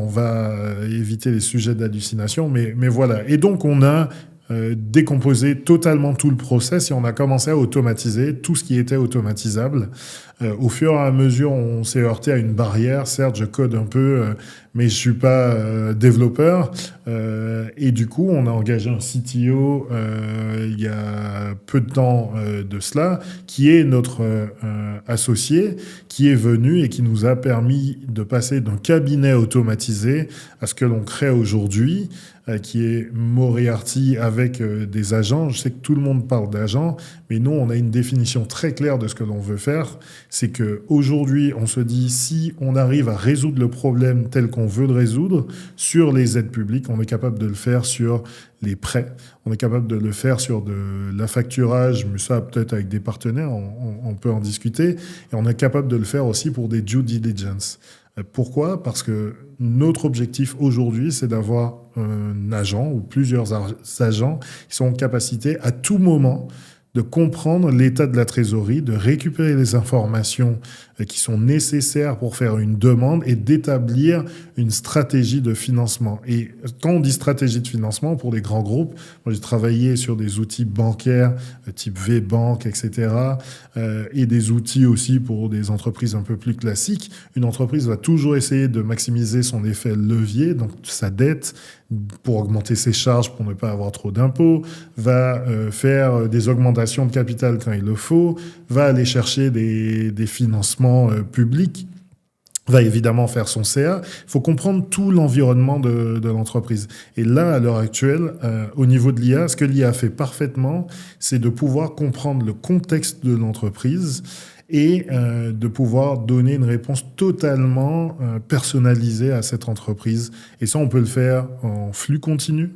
On va éviter les sujets d'hallucination, mais voilà. Et donc, on a décomposé totalement tout le process et on a commencé à automatiser tout ce qui était automatisable. Au fur et à mesure, on s'est heurté à une barrière. Certes, je code un peu, mais je suis pas développeur. Et du coup, on a engagé un CTO il y a peu de temps de cela, qui est notre associé, qui est venu et qui nous a permis de passer d'un cabinet automatisé à ce que l'on crée aujourd'hui, qui est Moriarty avec des agents. Je sais que tout le monde parle d'agents, mais nous, on a une définition très claire de ce que l'on veut faire. C'est qu'aujourd'hui, on se dit, si on arrive à résoudre le problème tel qu'on veut le résoudre sur les aides publiques, on est capable de le faire sur les prêts, on est capable de le faire sur de l'affacturage, mais ça peut-être avec des partenaires, on peut en discuter, et on est capable de le faire aussi pour des due diligence. Pourquoi ? Parce que notre objectif aujourd'hui, c'est d'avoir un agent ou plusieurs agents qui sont en capacité à tout moment de comprendre l'état de la trésorerie, de récupérer les informations qui sont nécessaires pour faire une demande et d'établir une stratégie de financement. Et quand on dit stratégie de financement, pour les grands groupes, moi j'ai travaillé sur des outils bancaires type VBank, etc., et des outils aussi pour des entreprises un peu plus classiques. Une entreprise va toujours essayer de maximiser son effet levier, donc sa dette, pour augmenter ses charges, pour ne pas avoir trop d'impôts, va faire des augmentations de capital quand il le faut, va aller chercher des financements publics, va évidemment faire son CA. Il faut comprendre tout l'environnement de l'entreprise. Et là, à l'heure actuelle, au niveau de l'IA, ce que l'IA fait parfaitement, c'est de pouvoir comprendre le contexte de l'entreprise et de pouvoir donner une réponse totalement personnalisée à cette entreprise. Et ça, on peut le faire en flux continu.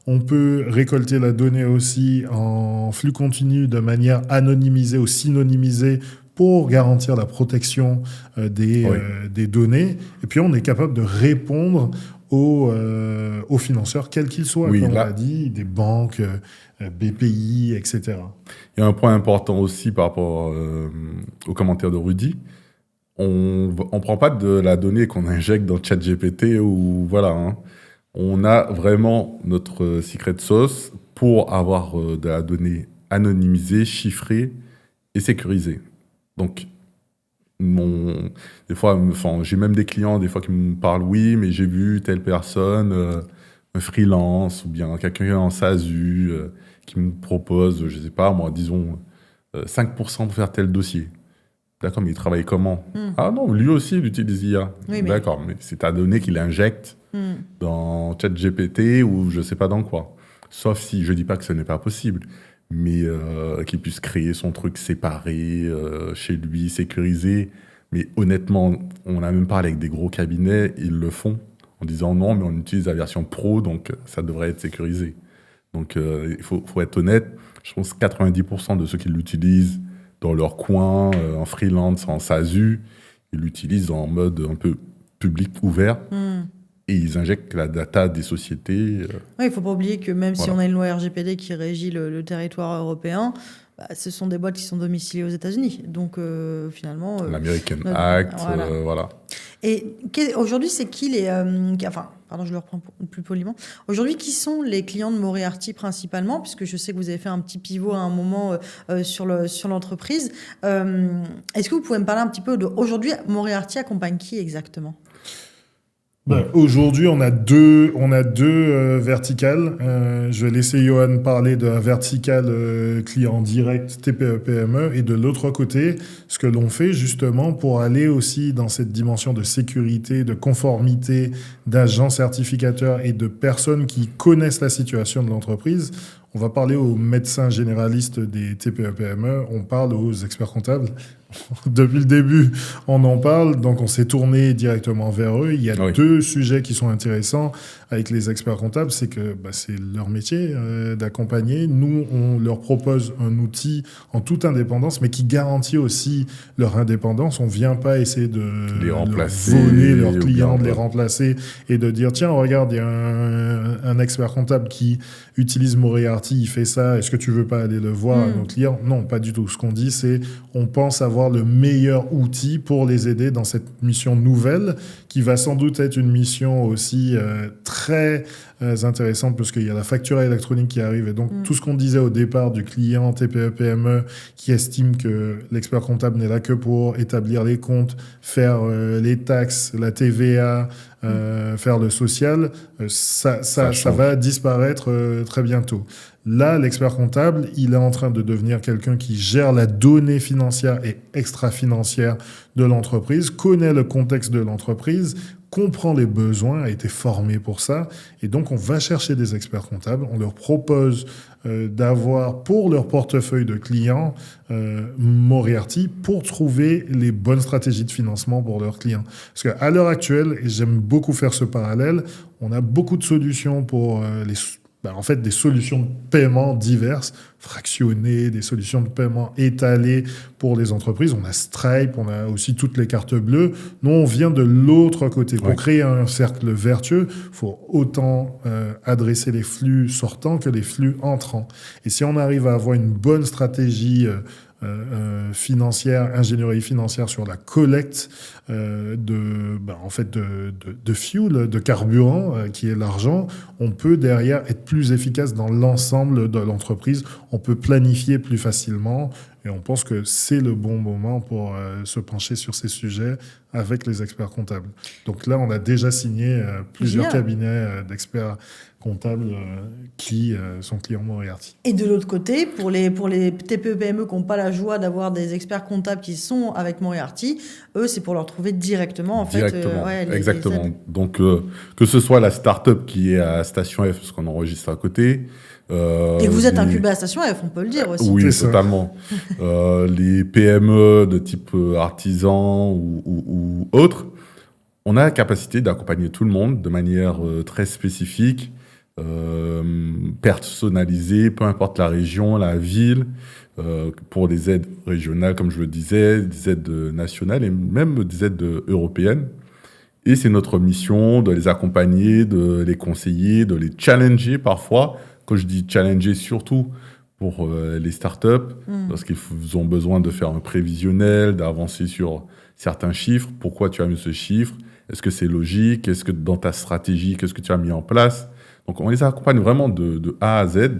On peut récolter la donnée aussi en flux continu de manière anonymisée ou synonymisée pour garantir la protection des données. Et puis, on est capable de répondre aux financeurs, quels qu'ils soient, comme on l'a dit, des banques, BPI, etc. Il y a un point important aussi par rapport aux commentaires de Rudy. On ne prend pas de la donnée qu'on injecte dans ChatGPT ou voilà. Hein. On a vraiment notre secret sauce pour avoir de la donnée anonymisée, chiffrée et sécurisée. Donc, des fois, j'ai même des clients des fois qui me parlent, oui, mais j'ai vu telle personne, un freelance ou bien quelqu'un en SASU qui me propose, je ne sais pas, moi, disons 5% pour faire tel dossier. D'accord, mais il travaille comment ? Ah non, lui aussi, il utilise IA. Oui, d'accord, mais c'est ta donnée qu'il injecte dans ChatGPT ou je ne sais pas dans quoi. Sauf si, je ne dis pas que ce n'est pas possible, mais qu'il puisse créer son truc séparé, chez lui, sécurisé. Mais honnêtement, on a même parlé avec des gros cabinets, ils le font en disant non, mais on utilise la version pro, donc ça devrait être sécurisé. Donc il faut être honnête, je pense que 90% de ceux qui l'utilisent dans leur coin, en freelance, en SASU, ils l'utilisent en mode un peu public ouvert. Et ils injectent la data des sociétés. Oui, il ne faut pas oublier que même si on a une loi RGPD qui régit le territoire européen, ce sont des boîtes qui sont domiciliées aux États-Unis. Donc, finalement... L'American Act, voilà. Et aujourd'hui, c'est qui les... pardon, je le reprends plus poliment. Aujourd'hui, qui sont les clients de Moriarty principalement ? Puisque je sais que vous avez fait un petit pivot à un moment sur l'entreprise. Est-ce que vous pouvez me parler un petit peu de... Aujourd'hui, Moriarty accompagne qui exactement ? Aujourd'hui, on a deux verticales. Je vais laisser Johan parler d'un vertical client direct TPE-PME et de l'autre côté, ce que l'on fait justement pour aller aussi dans cette dimension de sécurité, de conformité, d'agents certificateurs et de personnes qui connaissent la situation de l'entreprise. On va parler aux médecins généralistes des TPE-PME, on parle aux experts comptables. Depuis le début, on en parle, donc on s'est tourné directement vers eux. Il y a deux sujets qui sont intéressants avec les experts comptables, c'est que c'est leur métier d'accompagner. Nous, on leur propose un outil en toute indépendance, mais qui garantit aussi leur indépendance. On ne vient pas essayer de leur voler leurs clients, de les remplacer et de dire, tiens, regarde, il y a un expert comptable qui utilise Moriarty, il fait ça, est-ce que tu veux pas aller le voir à nos clients ? Non, pas du tout. Ce qu'on dit, c'est on pense avoir le meilleur outil pour les aider dans cette mission nouvelle qui va sans doute être une mission aussi très intéressante, parce qu'il y a la facture électronique qui arrive. Et donc, tout ce qu'on disait au départ du client TPE-PME qui estime que l'expert comptable n'est là que pour établir les comptes, faire les taxes, la TVA, faire le social, ça va disparaître très bientôt. Là, l'expert comptable, il est en train de devenir quelqu'un qui gère la donnée financière et extra-financière de l'entreprise, connaît le contexte de l'entreprise, comprend les besoins, a été formé pour ça. Et donc, on va chercher des experts comptables. On leur propose d'avoir pour leur portefeuille de clients Moriarty pour trouver les bonnes stratégies de financement pour leurs clients. Parce qu'à l'heure actuelle, et j'aime beaucoup faire ce parallèle, on a beaucoup de solutions pour des solutions de paiement diverses, fractionnées, des solutions de paiement étalées pour les entreprises. On a Stripe, on a aussi toutes les cartes bleues. Nous, on vient de l'autre côté. Pour créer un cercle vertueux, il faut autant adresser les flux sortants que les flux entrants. Et si on arrive à avoir une bonne stratégie financière, ingénierie financière sur la collecte de fuel, de carburant, qui est l'argent, on peut derrière être plus efficace dans l'ensemble de l'entreprise. On peut planifier plus facilement et on pense que c'est le bon moment pour se pencher sur ces sujets avec les experts comptables. Donc là, on a déjà signé plusieurs cabinets d'experts comptables qui sont clients Moriarty. Et de l'autre côté, pour les TPE-PME qui n'ont pas la joie d'avoir des experts comptables qui sont avec Moriarty, eux, c'est pour leur trouver directement. Exactement. Donc, que ce soit la start-up qui est à Station F, parce qu'on enregistre à côté. Et que vous êtes incubé à Station F, on peut le dire aussi. Oui, totalement. Les PME de type artisan ou autres, on a la capacité d'accompagner tout le monde de manière très spécifique, personnalisée, peu importe la région, la ville, pour des aides régionales, comme je le disais, des aides nationales et même des aides européennes. Et c'est notre mission de les accompagner, de les conseiller, de les challenger parfois. Quand je dis challenger, surtout pour les startups, parce qu'ils ont besoin de faire un prévisionnel, d'avancer sur certains chiffres. Pourquoi tu as mis ce chiffre? Est-ce que c'est logique? Est-ce que dans ta stratégie, qu'est-ce que tu as mis en place? Donc, on les accompagne vraiment de A à Z.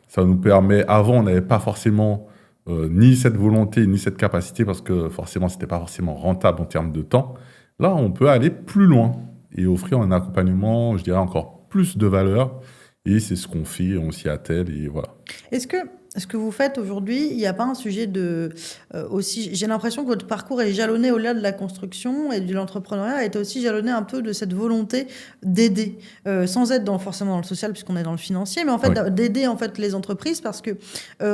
Ça nous permet, avant, on n'avait pas forcément ni cette volonté, ni cette capacité, parce que forcément, ce n'était pas forcément rentable en termes de temps. Là, on peut aller plus loin et offrir un accompagnement, je dirais, encore plus de valeur. Et c'est ce qu'on fait, on s'y attelle et voilà. Est-ce que ce que vous faites aujourd'hui, il n'y a pas un sujet de... aussi, j'ai l'impression que votre parcours est jalonné au-delà de la construction et de l'entrepreneuriat, est aussi jalonné un peu de cette volonté d'aider, sans être forcément dans le social puisqu'on est dans le financier, mais en fait d'aider en fait les entreprises parce que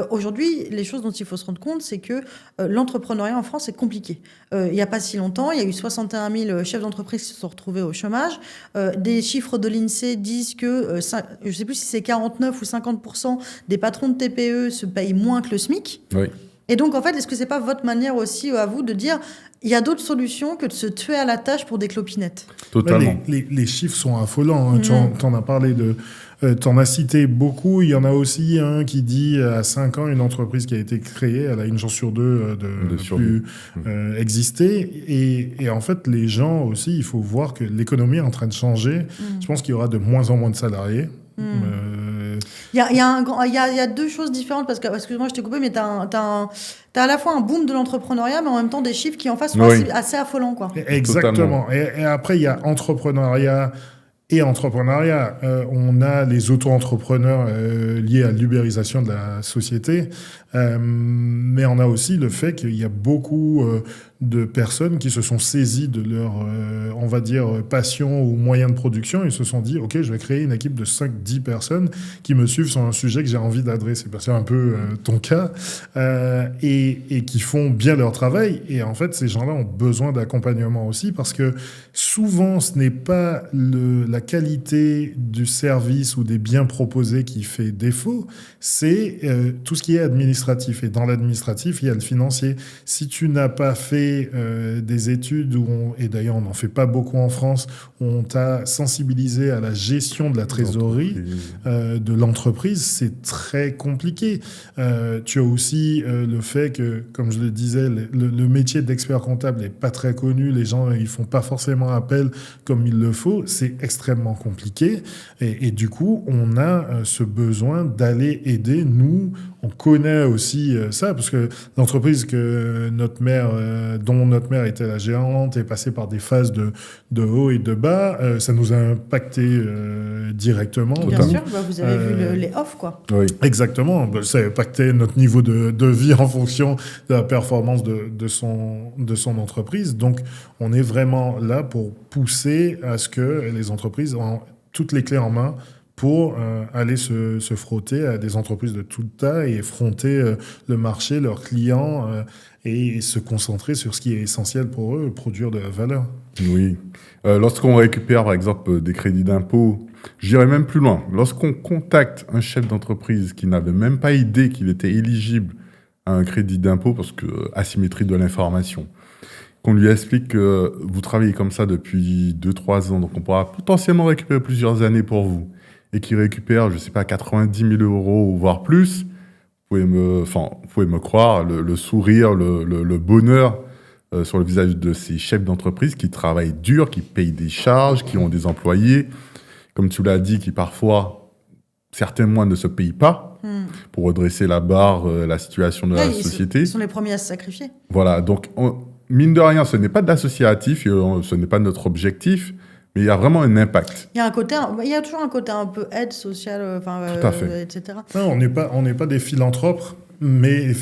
aujourd'hui, les choses dont il faut se rendre compte, c'est que l'entrepreneuriat en France est compliqué. Il n'y a pas si longtemps, il y a eu 61 000 chefs d'entreprise qui se sont retrouvés au chômage. Des chiffres de l'INSEE disent que, je ne sais plus si c'est 49 ou 50% des patrons de TPE se payent moins que le SMIC. Oui. Et donc, en fait, est-ce que c'est pas votre manière aussi, à vous, de dire il y a d'autres solutions que de se tuer à la tâche pour des clopinettes? Totalement. Les chiffres sont affolants. Hein. T'en as parlé t'en as cité beaucoup. Il y en a aussi un qui dit à 5 ans, une entreprise qui a été créée, elle a une chance sur deux de plus exister. Et en fait, les gens aussi, il faut voir que l'économie est en train de changer. Je pense qu'il y aura de moins en moins de salariés. Il y a deux choses différentes parce que, excuse-moi, je t'ai coupé, mais t'as à la fois un boom de l'entrepreneuriat, mais en même temps des chiffres qui en face sont assez affolants, quoi. Exactement. Et après, il y a entrepreneuriat et entrepreneuriat. On a les auto-entrepreneurs liés à l'ubérisation de la société, mais on a aussi le fait qu'il y a beaucoup de personnes qui se sont saisies de leur, on va dire, passion ou moyen de production et se sont dit, OK, je vais créer une équipe de 5-10 personnes qui me suivent sur un sujet que j'ai envie d'adresser. C'est un peu ton cas, et qui font bien leur travail. Et en fait, ces gens-là ont besoin d'accompagnement aussi parce que souvent, ce n'est pas la qualité du service ou des biens proposés qui fait défaut, c'est tout ce qui est administratif. Et dans l'administratif, il y a le financier. Si tu n'as pas fait fait des études et d'ailleurs on n'en fait pas beaucoup en France, où on t'a sensibilisé à la gestion de la trésorerie de l'entreprise, c'est très compliqué. Tu as aussi le fait que, comme je le disais, le métier d'expert comptable n'est pas très connu, les gens ils font pas forcément appel comme il le faut, c'est extrêmement compliqué et du coup on a ce besoin d'aller aider. Nous, on connaît aussi ça, parce que l'entreprise dont notre mère était la gérante est passée par des phases de haut et de bas. Ça nous a impacté directement. Bien sûr, vous avez vu les offres, quoi. Oui. Exactement. Ça a impacté notre niveau de vie en fonction de la performance de son entreprise. Donc, on est vraiment là pour pousser à ce que les entreprises aient toutes les clés en main pour aller se frotter à des entreprises de toute taille et affronter le marché, leurs clients et se concentrer sur ce qui est essentiel pour eux, produire de la valeur. Oui. Lorsqu'on récupère, par exemple, des crédits d'impôt, j'irai même plus loin. Lorsqu'on contacte un chef d'entreprise qui n'avait même pas idée qu'il était éligible à un crédit d'impôt, parce que asymétrie de l'information, qu'on lui explique que vous travaillez comme ça depuis 2-3 ans, donc on pourra potentiellement récupérer plusieurs années pour vous, et qui récupère, je ne sais pas, 90 000 euros, voire plus, vous pouvez me croire, le sourire, le bonheur sur le visage de ces chefs d'entreprise qui travaillent dur, qui payent des charges, qui ont des employés, comme tu l'as dit, qui parfois, certains mois ne se payent pas pour redresser la barre, la situation de la société. Ils sont les premiers à se sacrifier. Voilà, donc mine de rien, ce n'est pas de l'associatif, ce n'est pas notre objectif, mais il y a vraiment un impact. Il y a toujours un côté un peu aide sociale, tout à fait. etc. Non, on n'est pas des philanthropes, mais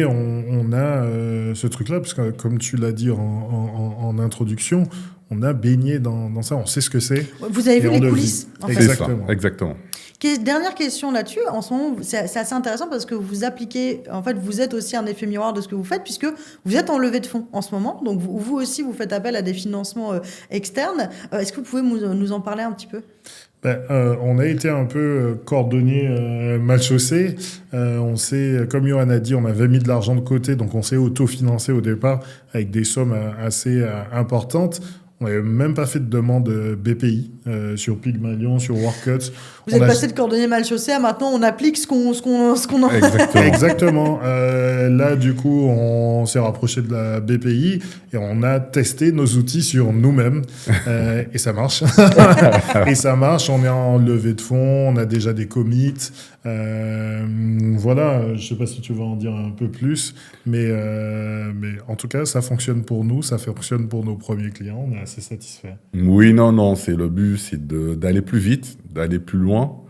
on a ce truc-là, parce que comme tu l'as dit en introduction, on a baigné dans ça, on sait ce que c'est. Vous avez vu les coulisses, en fait. Exactement. Dernière question là-dessus. En ce moment, c'est assez intéressant parce que vous appliquez, en fait, vous êtes aussi un effet miroir de ce que vous faites, puisque vous êtes en levée de fonds en ce moment. Donc, vous aussi, vous faites appel à des financements externes. Est-ce que vous pouvez nous en parler un petit peu ? On a été un peu cordonnier mal chaussé. Comme Johan a dit, on avait mis de l'argent de côté, donc on s'est autofinancé au départ avec des sommes assez importantes. On n'avait même pas fait de demande BPI sur Pygmalion, sur Workut. Vous êtes passé de cordonnier mal chaussé à maintenant on applique ce qu'on a. Exactement. Là, du coup, on s'est rapproché de la BPI et on a testé nos outils sur nous-mêmes. Et ça marche. On est en levée de fonds, on a déjà des commits. Voilà, je ne sais pas si tu veux en dire un peu plus, mais en tout cas, ça fonctionne pour nous, ça fonctionne pour nos premiers clients, on est assez satisfaits. Oui, non, c'est le but, c'est d'aller plus vite, d'aller plus loin.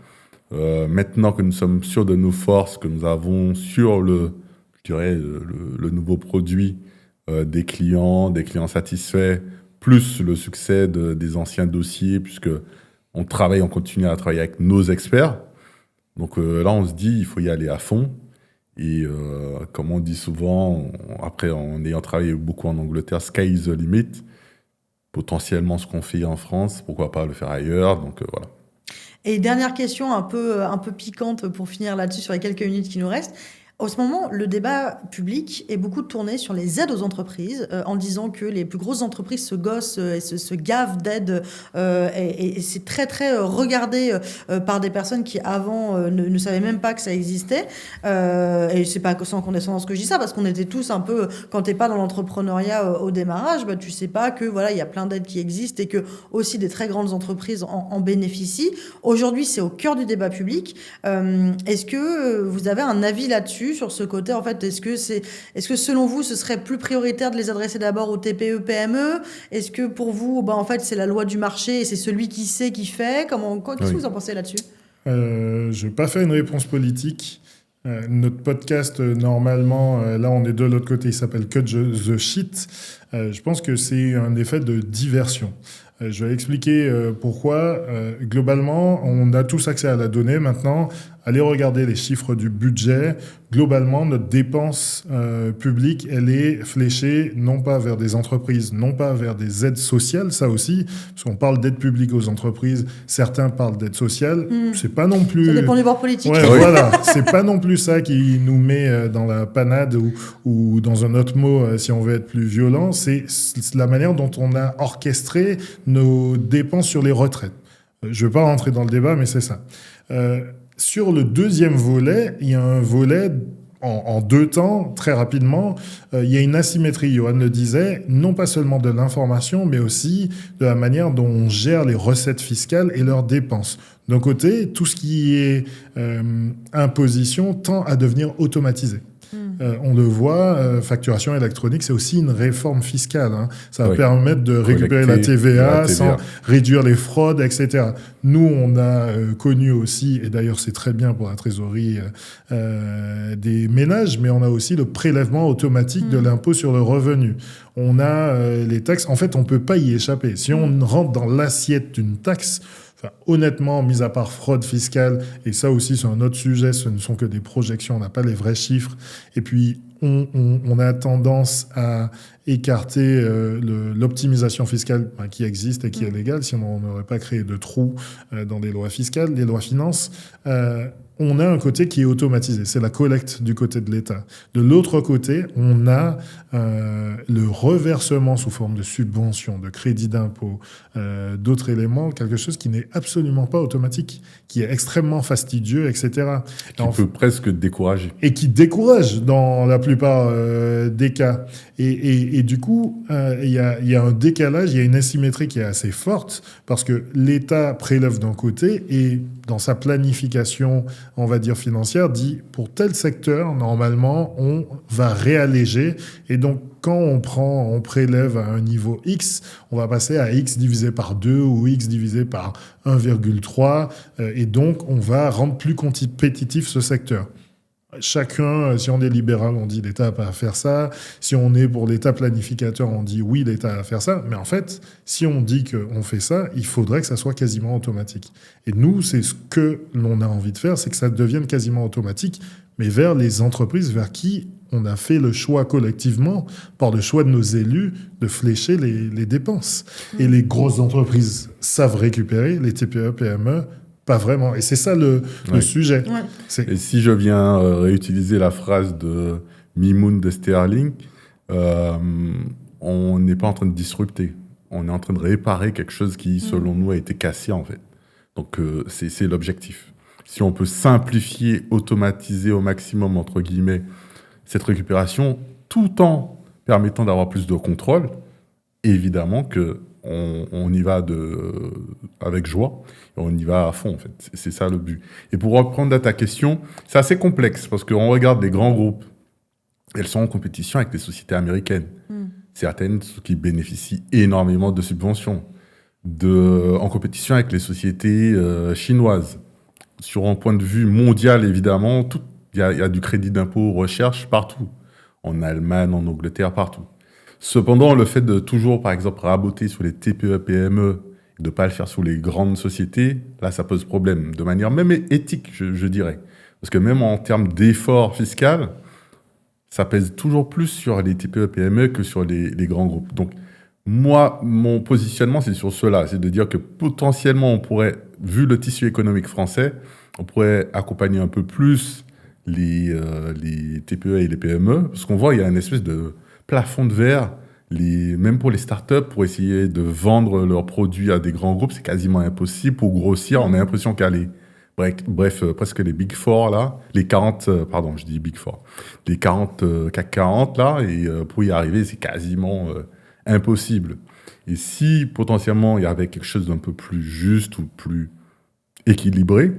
Maintenant que nous sommes sûrs de nos forces, que nous avons sur le nouveau produit des clients satisfaits, plus le succès des anciens dossiers, puisque on continue à travailler avec nos experts. Donc là, on se dit, il faut y aller à fond. Et comme on dit souvent, après, en ayant travaillé beaucoup en Angleterre, sky is the limit. Potentiellement, ce qu'on fait en France, pourquoi pas le faire ailleurs. Donc voilà. Et dernière question un peu piquante pour finir là-dessus sur les quelques minutes qui nous restent. En ce moment, le débat public est beaucoup tourné sur les aides aux entreprises, en disant que les plus grosses entreprises se gossent et se gavent d'aides, et c'est très très regardé par des personnes qui avant ne savaient même pas que ça existait. Et c'est pas sans condescendance que je dis ça, parce qu'on était tous un peu, quand t'es pas dans l'entrepreneuriat au démarrage, tu sais pas que voilà, il y a plein d'aides qui existent et que aussi des très grandes entreprises en bénéficient. Aujourd'hui, c'est au cœur du débat public. Est-ce que vous avez un avis là-dessus? Sur ce côté, en fait, est-ce que selon vous, ce serait plus prioritaire de les adresser d'abord aux TPE, PME? Est-ce que pour vous, en fait, c'est la loi du marché et c'est celui qui sait qui fait? Qu'est-ce que vous en pensez là-dessus? Je vais pas faire une réponse politique. Notre podcast, normalement, là, on est de l'autre côté, il s'appelle Cut the Shit. Je pense que c'est un effet de diversion. Je vais expliquer pourquoi. Globalement, on a tous accès à la donnée maintenant. allez regarder les chiffres du budget. Globalement, notre dépense publique, elle est fléchée non pas vers des entreprises, non pas vers des aides sociales, ça aussi, parce qu'on parle d'aide publique aux entreprises, certains parlent d'aide sociale, c'est pas non plus... Ça dépend du bord politique. Ouais, voilà, c'est pas non plus ça qui nous met dans la panade ou dans un autre mot, si on veut être plus violent, c'est la manière dont on a orchestré nos dépenses sur les retraites. Je ne vais pas rentrer dans le débat, mais c'est ça. Sur le deuxième volet, il y a un volet en deux temps, très rapidement. Il y a une asymétrie, Johan le disait, non pas seulement de l'information, mais aussi de la manière dont on gère les recettes fiscales et leurs dépenses. D'un côté, tout ce qui est imposition tend à devenir automatisé. On le voit, facturation électronique, c'est aussi une réforme fiscale. Hein. Ça va permettre de récupérer la TVA sans réduire les fraudes, etc. Nous, on a connu aussi, et d'ailleurs c'est très bien pour la trésorerie des ménages, mais on a aussi le prélèvement automatique de l'impôt sur le revenu. On a les taxes. En fait, on ne peut pas y échapper. Si on rentre dans l'assiette d'une taxe, honnêtement, mis à part fraude fiscale, et ça aussi c'est un autre sujet, ce ne sont que des projections, on n'a pas les vrais chiffres, et puis on a tendance à écarter l'optimisation fiscale qui existe et qui est légale, sinon on n'aurait pas créé de trous dans les lois fiscales, les lois finances. On a un côté qui est automatisé, c'est la collecte du côté de l'État. De l'autre côté, on a le reversement sous forme de subventions, de crédits d'impôt, d'autres éléments, quelque chose qui n'est absolument pas automatique, qui est extrêmement fastidieux, etc. Qui peut presque décourager. Et qui décourage dans la plupart des cas. Et du coup, il y a un décalage, il y a une asymétrie qui est assez forte, parce que l'État prélève d'un côté et dans sa planification, on va dire financière, dit pour tel secteur, normalement, on va réalléger. Et donc, quand on prélève à un niveau X, on va passer à X divisé par 2 ou X divisé par 1,3. Et donc, on va rendre plus compétitif ce secteur. Chacun, si on est libéral, on dit l'État n'a pas à faire ça. Si on est pour l'État planificateur, on dit oui, l'État a à faire ça. Mais en fait, si on dit qu'on fait ça, il faudrait que ça soit quasiment automatique. Et nous, c'est ce que l'on a envie de faire, c'est que ça devienne quasiment automatique, mais vers les entreprises vers qui on a fait le choix collectivement, par le choix de nos élus, de flécher les dépenses. Et les grosses entreprises savent récupérer, les TPE, PME, pas vraiment. Et c'est ça le sujet. Ouais. Et si je viens réutiliser la phrase de Mimoun de Sterling, on n'est pas en train de disrupter. On est en train de réparer quelque chose qui, selon nous, a été cassé, en fait. Donc, c'est l'objectif. Si on peut simplifier, automatiser au maximum, entre guillemets, cette récupération, tout en permettant d'avoir plus de contrôle, évidemment que on y va avec joie, et on y va à fond, en fait. C'est ça le but. Et pour reprendre à ta question, c'est assez complexe, parce qu'on regarde les grands groupes, elles sont en compétition avec les sociétés américaines. Certaines qui bénéficient énormément de subventions, en compétition avec les sociétés chinoises. Sur un point de vue mondial, évidemment, il y a du crédit d'impôt recherche partout. En Allemagne, en Angleterre, partout. Cependant, le fait de toujours, par exemple, raboter sur les TPE, PME, et de ne pas le faire sur les grandes sociétés, là, ça pose problème. De manière même éthique, je dirais. Parce que même en termes d'effort fiscal, ça pèse toujours plus sur les TPE, PME que sur les grands groupes. Donc, moi, mon positionnement, c'est sur cela. C'est de dire que potentiellement, on pourrait, vu le tissu économique français, on pourrait accompagner un peu plus les TPE et les PME. Parce qu'on voit, il y a une espèce de plafond de verre, même pour les startups, pour essayer de vendre leurs produits à des grands groupes, c'est quasiment impossible. Pour grossir, on a l'impression qu'à presque les Big Four, là, les 40, pardon, je dis Big Four, les 40, CAC 40, là, et pour y arriver, c'est quasiment impossible. Et si, potentiellement, il y avait quelque chose d'un peu plus juste ou plus équilibré,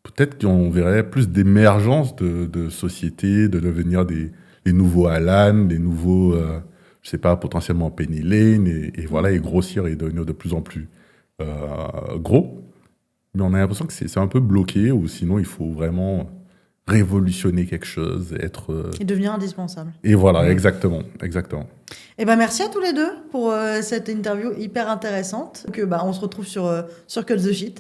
peut-être qu'on verrait plus d'émergence de sociétés, de devenir les nouveaux Alan, les nouveaux, je sais pas, potentiellement Penny Lane, et voilà, et grossir et devenir de plus en plus gros. Mais on a l'impression que c'est un peu bloqué, ou sinon il faut vraiment révolutionner quelque chose, et devenir indispensable. Et voilà, exactement. Eh ben merci à tous les deux pour cette interview hyper intéressante. On se retrouve sur Cut the Shit.